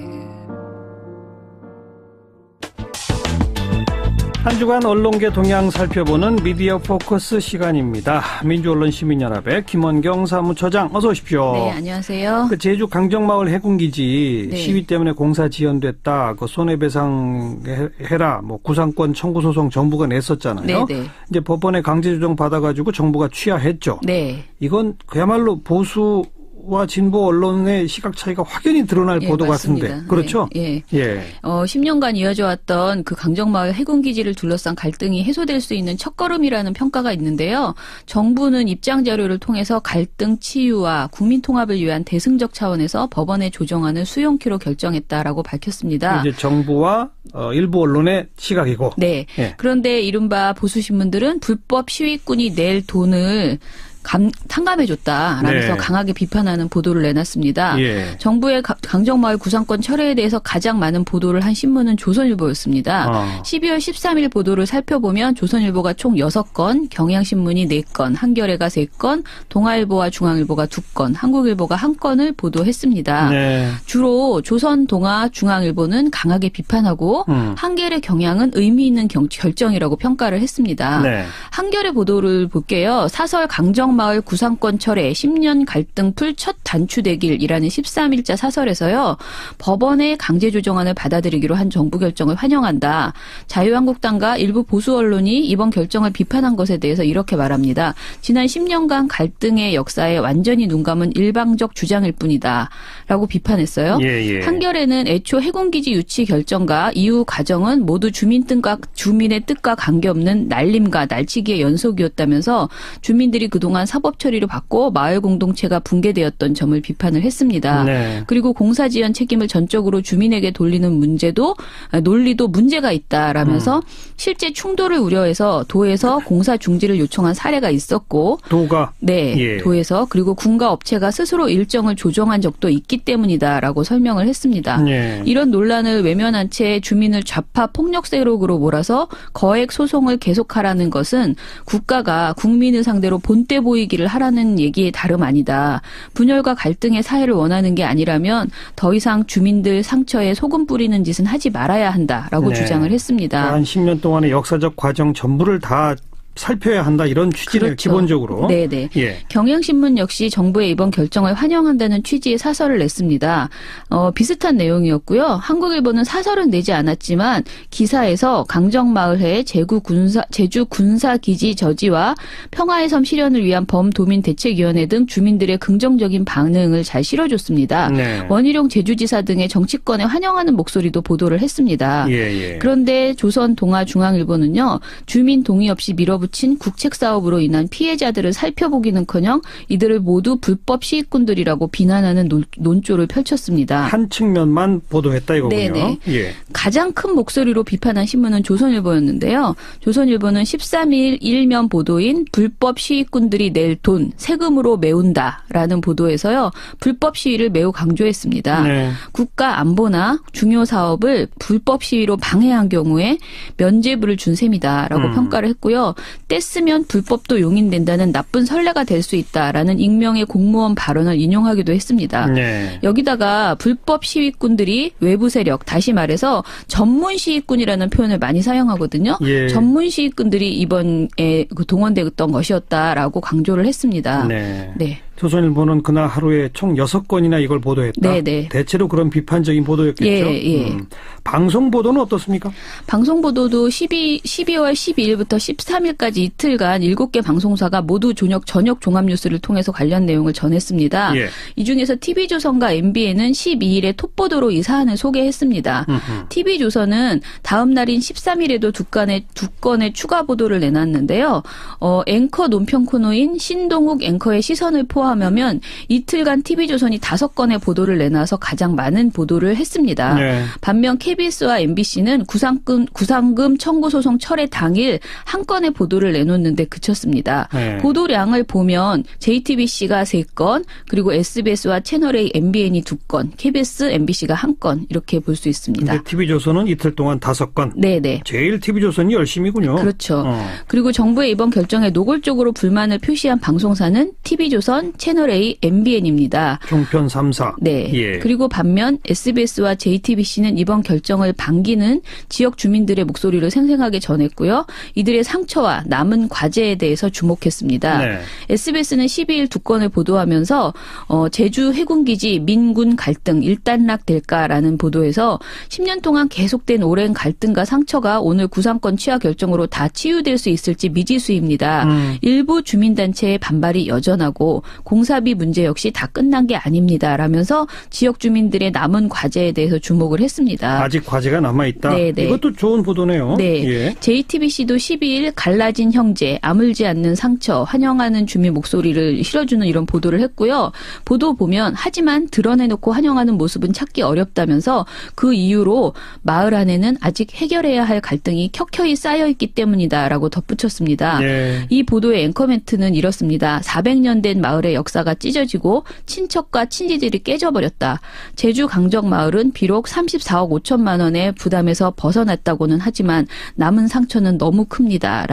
한 주간 언론계 동향 살펴보는 미디어 포커스 시간입니다. 민주언론시민연합의 김원경 사무처장 어서 오십시오. 네, 안녕하세요. 그 제주 강정마을 해군기지 네. 시위 때문에 공사 지연됐다. 그 손해배상 해라. 뭐 구상권 청구 소송 정부가 냈었잖아요. 네, 네. 이제 법원에 강제 조정 받아가지고 정부가 취하했죠. 네. 이건 그야말로 보수와 진보 언론의 시각 차이가 확연히 드러날 보도 맞습니다. 같은데. 그렇죠? 네. 예. 10년간 이어져 왔던 그 강정마을 해군기지를 둘러싼 갈등이 해소될 수 있는 첫걸음이라는 평가가 있는데요. 정부는 입장 자료를 통해서 갈등 치유와 국민 통합을 위한 대승적 차원에서 법원의 조정안을 수용키로 결정했다라고 밝혔습니다. 이제 정부와 일부 언론의 시각이고. 네. 예. 그런데 이른바 보수신문들은 불법 시위꾼이 낼 돈을 탕감해줬다라면서 네. 강하게 비판하는 보도를 내놨습니다. 예. 정부의 강정마을 구상권 철회에 대해서 가장 많은 보도를 한 신문은 조선일보였습니다. 12월 13일 보도를 살펴보면 조선일보가 총 6건, 경향신문이 4건, 한겨레가 3건, 동아일보와 중앙일보가 2건, 한국일보가 1건을 보도했습니다. 네. 주로 조선, 동아, 중앙일보는 강하게 비판하고 한겨레, 경향은 의미 있는 결정이라고 평가를 했습니다. 네. 한겨레 보도를 볼게요. 사설 강정마을 구상권 철회 10년 갈등 풀 첫 단추대길이라는 13일자 사설에서요. 법원의 강제 조정안을 받아들이기로 한 정부 결정을 환영한다. 자유한국당과 일부 보수 언론이 이번 결정을 비판한 것에 대해서 이렇게 말합니다. 지난 10년간 갈등의 역사에 완전히 눈감은 일방적 주장일 뿐이다. 라고 비판했어요. 예. 한겨레는 애초 해군기지 유치 결정과 이후 과정은 모두 주민의 뜻과 관계없는 날림과 날치기의 연속이었다면서 주민들이 그동안 사법 처리를 받고 마을 공동체가 붕괴되었던 점을 비판을 했습니다. 네. 그리고 공사 지연 책임을 전적으로 주민에게 돌리는 논리도 문제가 있다라면서 실제 충돌을 우려해서 도에서 공사 중지를 요청한 사례가 있었고 도가 네, 예. 도에서 그리고 군과 업체가 스스로 일정을 조정한 적도 있기 때문이다라고 설명을 했습니다. 예. 이런 논란을 외면한 채 주민을 좌파 폭력 세력으로 몰아서 거액 소송을 계속하라는 것은 국가가 국민을 상대로 본때 보이기를 하라는 얘기에 다름 아니다. 분열과 갈등의 사회를 원하는 게 아니라면 더 이상 주민들 상처에 소금 뿌리는 짓은 하지 말아야 한다라고 네. 주장을 했습니다. 한 10년 동안의 역사적 과정 전부를 다 살펴야 한다 이런 취지를 그렇죠. 기본적으로. 네네. 예. 경향신문 역시 정부의 이번 결정을 환영한다는 취지의 사설을 냈습니다. 비슷한 내용이었고요. 한국일보는 사설은 내지 않았지만 기사에서 강정마을회 제주 군사기지 저지와 평화의 섬 실현을 위한 범도민대책위원회 등 주민들의 긍정적인 반응을 잘 실어줬습니다. 네. 원희룡 제주지사 등의 정치권에 환영하는 목소리도 보도를 했습니다. 예. 그런데 조선, 동아, 중앙일보는요. 주민 동의 없이 밀어붙인 국책사업으로 인한 피해자들을 살펴보기는커녕 이들을 모두 불법 시위꾼들이라고 비난하는 논조를 펼쳤습니다. 한 측면만 보도했다 이거군요. 네네. 예. 가장 큰 목소리로 비판한 신문은 조선일보였는데요. 조선일보는 13일 일면 보도인 불법 시위꾼들이 낼 돈 세금으로 메운다라는 보도에서요. 불법 시위를 매우 강조했습니다. 네. 국가 안보나 중요 사업을 불법 시위로 방해한 경우에 면죄부를 준 셈이다라고 평가를 했고요. 뗐으면 불법도 용인된다는 나쁜 선례가 될 수 있다라는 익명의 공무원 발언을 인용하기도 했습니다. 네. 여기다가 불법 시위꾼들이 외부 세력, 다시 말해서 전문 시위꾼이라는 표현을 많이 사용하거든요. 예. 전문 시위꾼들이 이번에 동원됐던 것이었다라고 강조를 했습니다. 네. 네. 조선일보는 그날 하루에 총 6건이나 이걸 보도했다. 네네. 대체로 그런 비판적인 보도였겠죠. 예. 방송 보도는 어떻습니까? 방송 보도도 12월 12일부터 13일까지 이틀간 7개 방송사가 모두 저녁 종합뉴스를 통해서 관련 내용을 전했습니다. 예. 이 중에서 TV조선과 MBN은 12일에 톱보도로 이 사안을 소개했습니다. TV조선은 다음 날인 13일에도 두 건의 추가 보도를 내놨는데요. 앵커 논평 코너인 신동욱 앵커의 시선을 포함하면 이틀간 TV조선이 5건의 보도를 내놔서 가장 많은 보도를 했습니다. 네. 반면 KBS와 MBC는 구상금 청구 소송 철회 당일 한 건의 보도를 내놓는데 그쳤습니다. 네. 보도량을 보면 JTBC가 3건, 그리고 SBS와 채널A, MBN이 2건, KBS, MBC가 1건 이렇게 볼 수 있습니다. 근데 TV조선은 이틀 동안 5건. 네네. 제일 TV조선이 열심이군요. 그렇죠. 그리고 정부의 이번 결정에 노골적으로 불만을 표시한 방송사는 TV조선, 채널A, MBN입니다. 종편 3사. 네. 예. 그리고 반면 SBS와 JTBC는 이번 결정을 반기는 지역 주민들의 목소리를 생생하게 전했고요. 이들의 상처와 남은 과제에 대해서 주목했습니다. 네. SBS는 12일 두 건을 보도하면서 제주 해군기지 민군 갈등 일단락될까라는 보도에서 10년 동안 계속된 오랜 갈등과 상처가 오늘 구상권 취하 결정으로 다 치유될 수 있을지 미지수입니다. 일부 주민단체의 반발이 여전하고 공사비 문제 역시 다 끝난 게 아닙니다. 라면서 지역 주민들의 남은 과제에 대해서 주목을 했습니다. 아직 과제가 남아있다? 네네. 이것도 좋은 보도네요. 네. 예. JTBC도 12일 갈라진 형제, 아물지 않는 상처, 환영하는 주민 목소리를 실어주는 이런 보도를 했고요. 보도 보면 하지만 드러내놓고 환영하는 모습은 찾기 어렵다면서 그 이유로 마을 안에는 아직 해결해야 할 갈등이 켜켜이 쌓여있기 때문이다라고 덧붙였습니다. 예. 이 보도의 앵커멘트는 이렇습니다. 400년 된 마을의 역사가 찢어지고 친척과 친지들이 깨져버렸다. 제주 강정마을은 비록 34억 5천만 원의 부담에서 벗어났다고는 하지만 남은 상처는 너무 큽니다.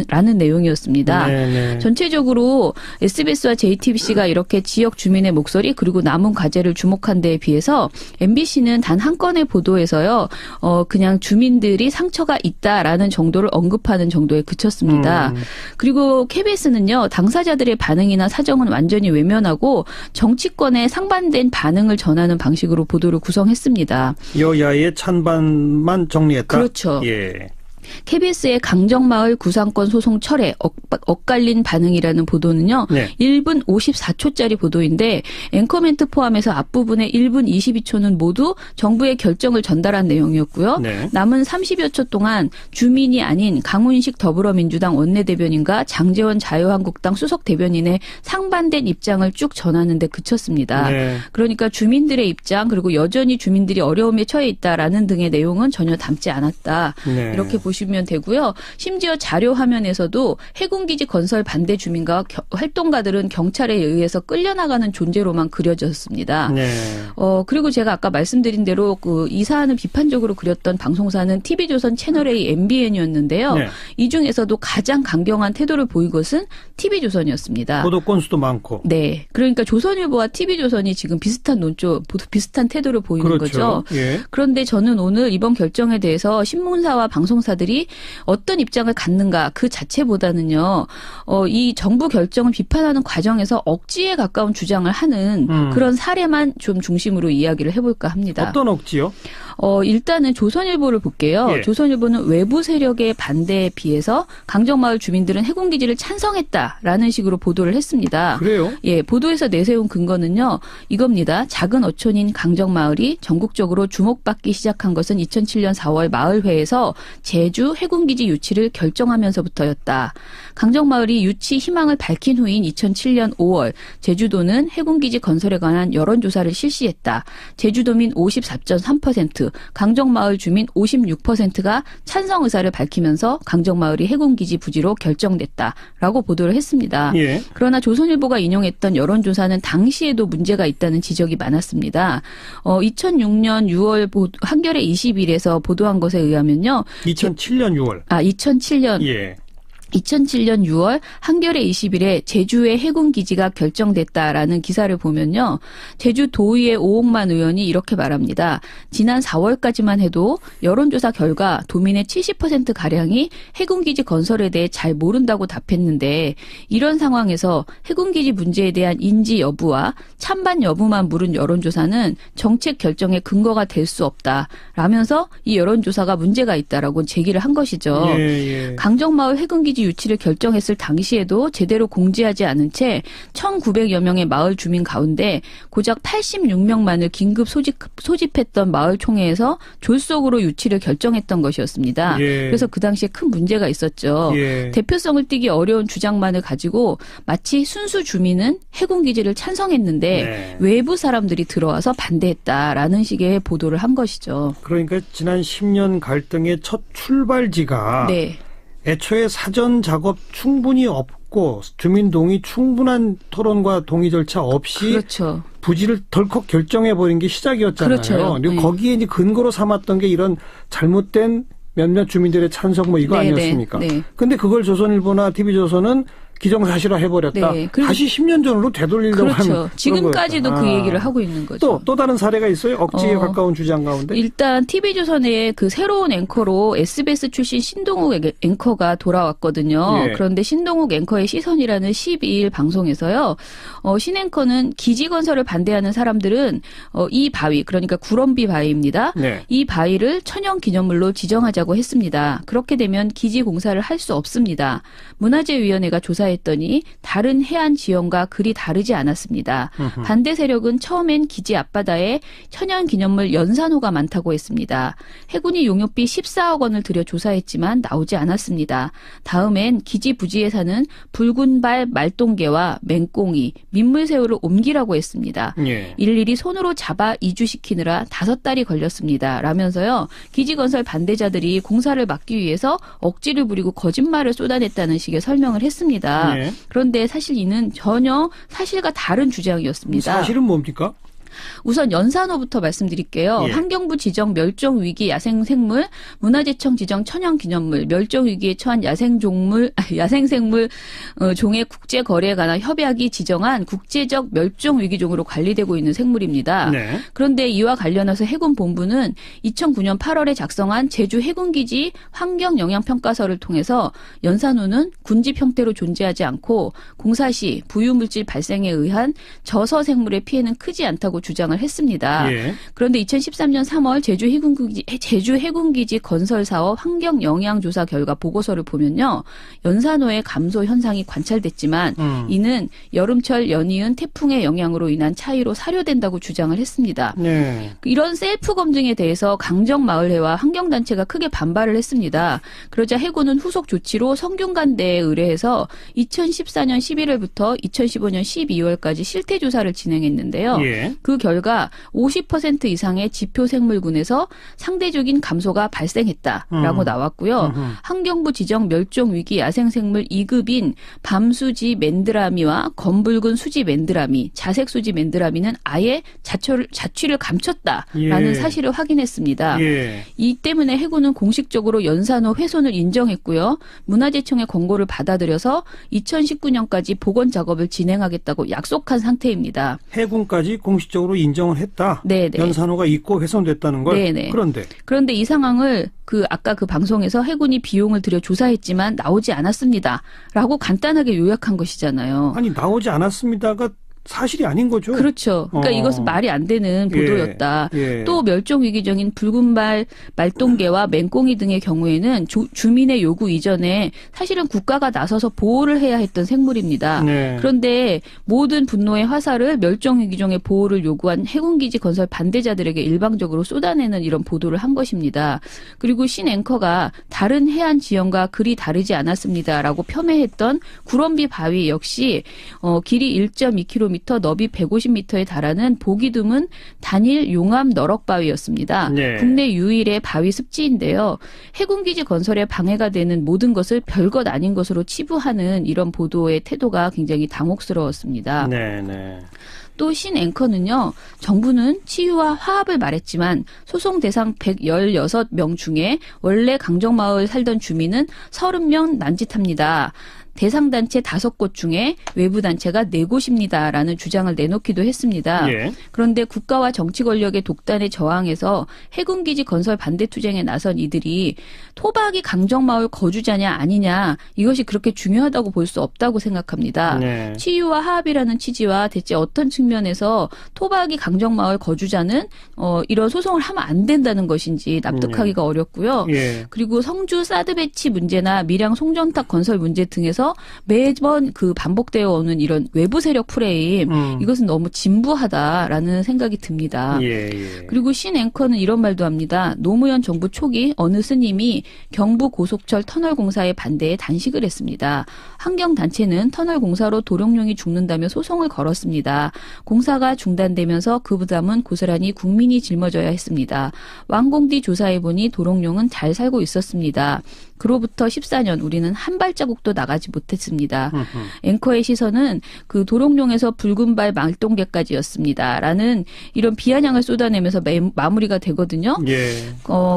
라는 내용이었습니다. 네네. 전체적으로 SBS와 JTBC가 이렇게 지역 주민의 목소리 그리고 남은 과제를 주목한 데에 비해서 MBC는 단 한 건의 보도에서요. 그냥 주민들이 상처가 있다라는 정도를 언급하는 정도에 그쳤습니다. 그리고 KBS는요. 당사자들의 반응이나 사정은 완전히 외면하고 정치권의 상반된 반응을 전하는 방식으로 보도를 구성했습니다. 여야의 찬반만 정리했다? 그렇죠. 예. KBS의 강정마을 구상권 소송 철회 엇갈린 반응이라는 보도는요. 네. 1분 54초짜리 보도인데 앵커멘트 포함해서 앞부분의 1분 22초는 모두 정부의 결정을 전달한 내용이었고요. 네. 남은 30여 초 동안 주민이 아닌 강훈식 더불어민주당 원내대변인과 장제원 자유한국당 수석대변인의 상반된 입장을 쭉 전하는 데 그쳤습니다. 네. 그러니까 주민들의 입장 그리고 여전히 주민들이 어려움에 처해 있다라는 등의 내용은 전혀 담지 않았다. 네. 이렇게 보시면 되고요. 심지어 자료 화면에서도 해군기지 건설 반대 주민과 활동가들은 경찰에 의해서 끌려나가는 존재로만 그려졌습니다. 네. 그리고 제가 아까 말씀드린 대로 이 사안을 비판적으로 그렸던 방송사는 TV조선 채널A MBN이었는데요. 네. 이 중에서도 가장 강경한 태도를 보인 것은 TV조선이었습니다. 보도 건수도 많고. 네. 그러니까 조선일보와 TV조선이 지금 비슷한 비슷한 태도를 보이는 그렇죠. 거죠. 예. 그런데 저는 오늘 이번 결정에 대해서 신문사와 방송사들이 어떤 입장을 갖는가 그 자체보다는요. 이 정부 결정을 비판하는 과정에서 억지에 가까운 주장을 하는 그런 사례만 좀 중심으로 이야기를 해볼까 합니다. 어떤 억지요? 일단은 조선일보를 볼게요. 예. 조선일보는 외부 세력의 반대에 비해서 강정마을 주민들은 해군기지를 찬성했다라는 식으로 보도를 했습니다. 그래요? 예, 보도에서 내세운 근거는요. 이겁니다. 작은 어촌인 강정마을이 전국적으로 주목받기 시작한 것은 2007년 4월 마을회에서 제주 해군기지 유치를 결정하면서부터였다. 강정마을이 유치 희망을 밝힌 후인 2007년 5월 제주도는 해군기지 건설에 관한 여론조사를 실시했다. 제주도민 54.3%, 강정마을 주민 56%가 찬성 의사를 밝히면서 강정마을이 해군기지 부지로 결정됐다라고 보도를 했습니다. 예. 그러나 조선일보가 인용했던 여론조사는 당시에도 문제가 있다는 지적이 많았습니다. 2006년 6월 한겨레 20일에서 보도한 것에 의하면요. 2007년 6월. 2007년. 예. 2007년 6월 한겨레 20일에 제주의 해군기지가 결정됐다라는 기사를 보면요. 제주 도의회 오옥만 의원이 이렇게 말합니다. 지난 4월까지만 해도 여론조사 결과 도민의 70%가량이 해군기지 건설에 대해 잘 모른다고 답했는데 이런 상황에서 해군기지 문제에 대한 인지 여부와 찬반 여부만 물은 여론조사는 정책 결정의 근거가 될 수 없다라면서 이 여론조사가 문제가 있다라고 제기를 한 것이죠. 예. 강정마을 해군기지 유치를 결정했을 당시에도 제대로 공지하지 않은 채 1,900여 명의 마을 주민 가운데 고작 86명만을 긴급 소집했던 마을 총회에서 졸속으로 유치를 결정했던 것이었습니다. 예. 그래서 그 당시에 큰 문제가 있었죠. 예. 대표성을 띠기 어려운 주장만을 가지고 마치 순수 주민은 해군기지를 찬성했는데 네. 외부 사람들이 들어와서 반대했다라는 식의 보도를 한 것이죠. 그러니까 지난 10년 갈등의 첫 출발지가 네. 애초에 사전 작업 충분히 없고 주민 동의 충분한 토론과 동의 절차 없이 그렇죠. 부지를 덜컥 결정해버린 게 시작이었잖아요. 그렇죠. 그리고 거기에 이제 근거로 삼았던 게 이런 잘못된 몇몇 주민들의 찬성 뭐 이거 네네. 아니었습니까? 네. 근데 그걸 조선일보나 TV조선은 기정사실화 해버렸다. 네. 다시 10년 전으로 되돌리려고 하는. 그렇죠. 지금까지도 그 얘기를 하고 있는 거죠. 또 다른 사례가 있어요? 억지에 가까운 주장 가운데? 일단 TV조선의 그 새로운 앵커로 SBS 출신 신동욱 앵커가 돌아왔거든요. 예. 그런데 신동욱 앵커의 시선이라는 12일 방송에서요. 신 앵커는 기지건설을 반대하는 사람들은 이 바위, 그러니까 구럼비 바위입니다. 네. 이 바위를 천연기념물로 지정하자고 했습니다. 그렇게 되면 기지 공사를 할 수 없습니다. 문화재위원회가 조사했더니 다른 해안 지형과 그리 다르지 않았습니다. 반대 세력은 처음엔 기지 앞바다에 천연기념물 연산호가 많다고 했습니다. 해군이 용역비 14억 원을 들여 조사했지만 나오지 않았습니다. 다음엔 기지 부지에 사는 붉은발 말똥개와 맹꽁이, 민물새우를 옮기라고 했습니다. 예. 일일이 손으로 잡아 이주시키느라 5달이 걸렸습니다. 라면서요. 기지건설 반대자들이 공사를 막기 위해서 억지를 부리고 거짓말을 쏟아냈다는 식의 설명을 했습니다. 예. 그런데 사실 이는 전혀 사실과 다른 주장이었습니다. 사실은 뭡니까? 우선 연산호부터 말씀드릴게요. 예. 환경부 지정 멸종위기 야생생물, 문화재청 지정 천연기념물, 멸종위기에 처한 야생생물 종의 국제거래에 관한 협약이 지정한 국제적 멸종위기종으로 관리되고 있는 생물입니다. 네. 그런데 이와 관련해서 해군본부는 2009년 8월에 작성한 제주 해군기지 환경영향평가서를 통해서 연산호는 군집 형태로 존재하지 않고 공사 시 부유물질 발생에 의한 저서생물의 피해는 크지 않다고 주장을 했습니다. 예. 그런데 2013년 3월 제주 해군기지 건설 사업 환경 영향 조사 결과 보고서를 보면요. 연산호의 감소 현상이 관찰됐지만 이는 여름철 연이은 태풍의 영향으로 인한 차이로 사료된다고 주장을 했습니다. 네. 이런 셀프 검증에 대해서 강정마을회와 환경단체가 크게 반발을 했습니다. 그러자 해군은 후속 조치로 성균관대에 의뢰해서 2014년 11월부터 2015년 12월까지 실태조사를 진행했는데요. 예. 그 결과 50% 이상의 지표생물군에서 상대적인 감소가 발생했다라고 나왔고요. 환경부 지정 멸종위기 야생생물 2급인 밤수지 맨드라미와 검붉은 수지 맨드라미, 자색수지 맨드라미는 아예 자취를 감췄다라는 예. 사실을 확인했습니다. 예. 이 때문에 해군은 공식적으로 연산호 훼손을 인정했고요. 문화재청의 권고를 받아들여서 2019년까지 복원 작업을 진행하겠다고 약속한 상태입니다. 해군까지 공식적으로 인정을 했다. 네네. 연산호가 있고 훼손됐다는 걸. 네네. 그런데 이 상황을 아까 그 방송에서 해군이 비용을 들여 조사했지만 나오지 않았습니다라고 간단하게 요약한 것이잖아요. 아니 나오지 않았습니다가 사실이 아닌 거죠. 그렇죠. 그러니까 이것은 말이 안 되는 보도였다. 예. 또 멸종위기종인 붉은발 말똥개와 맹꽁이 등의 경우에는 주민의 요구 이전에 사실은 국가가 나서서 보호를 해야 했던 생물입니다. 네. 그런데 모든 분노의 화살을 멸종위기종의 보호를 요구한 해군기지 건설 반대자들에게 일방적으로 쏟아내는 이런 보도를 한 것입니다. 그리고 신 앵커가 다른 해안 지형과 그리 다르지 않았습니다라고 폄훼했던 구럼비 바위 역시 길이 1.2km 너비 150m에 달하는 보기 드문 단일 용암 너럭바위였습니다. 네. 국내 유일의 바위 습지인데요. 해군기지 건설에 방해가 되는 모든 것을 별것 아닌 것으로 치부하는 이런 보도의 태도가 굉장히 당혹스러웠습니다. 네. 또 신 앵커는요. 정부는 치유와 화합을 말했지만 소송 대상 116명 중에 원래 강정마을 살던 주민은 30명 난짓합니다. 대상 단체 5곳 중에 외부 단체가 4곳입니다라는 주장을 내놓기도 했습니다. 예. 그런데 국가와 정치 권력의 독단에 저항해서 해군기지 건설 반대 투쟁에 나선 이들이 토박이 강정마을 거주자냐 아니냐 이것이 그렇게 중요하다고 볼 수 없다고 생각합니다. 네. 치유와 화합이라는 취지와 대체 어떤 측면에서 토박이 강정마을 거주자는 이런 소송을 하면 안 된다는 것인지 납득하기가 어렵고요. 예. 그리고 성주 사드 배치 문제나 밀양 송전탑 건설 문제 등에서 매번 반복되어 오는 이런 외부 세력 프레임 이것은 너무 진부하다라는 생각이 듭니다. 예. 그리고 신 앵커는 이런 말도 합니다. 노무현 정부 초기 어느 스님이 경부 고속철 터널 공사에 반대해 단식을 했습니다. 환경단체는 터널 공사로 도룡뇽이 죽는다며 소송을 걸었습니다. 공사가 중단되면서 그 부담은 고스란히 국민이 짊어져야 했습니다. 완공 뒤 조사해보니 도룡뇽은 잘 살고 있었습니다. 그로부터 14년 우리는 한 발자국도 나가지 못했습니다. 앵커의 시선은 그 도롱뇽에서 붉은발 말똥개까지였습니다라는 이런 비아냥을 쏟아내면서 마무리가 되거든요. 예.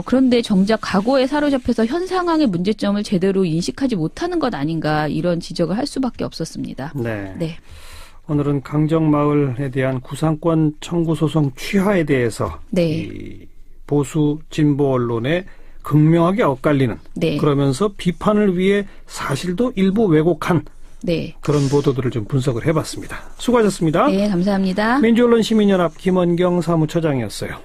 그런데 정작 과거에 사로잡혀서 현 상황의 문제점을 제대로 인식하지 못하는 것 아닌가 이런 지적을 할 수밖에 없었습니다. 네. 오늘은 강정마을에 대한 구상권 청구 소송 취하에 대해서 이 보수 진보 언론에 극명하게 엇갈리는 그러면서 비판을 위해 사실도 일부 왜곡한 그런 보도들을 좀 분석을 해봤습니다. 수고하셨습니다. 네, 감사합니다. 민주언론시민연합 김원경 사무처장이었어요.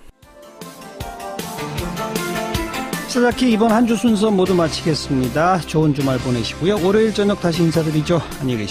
사자키 이번 한 주 순서 모두 마치겠습니다. 좋은 주말 보내시고요. 월요일 저녁 다시 인사드리죠. 안녕히 계십시오.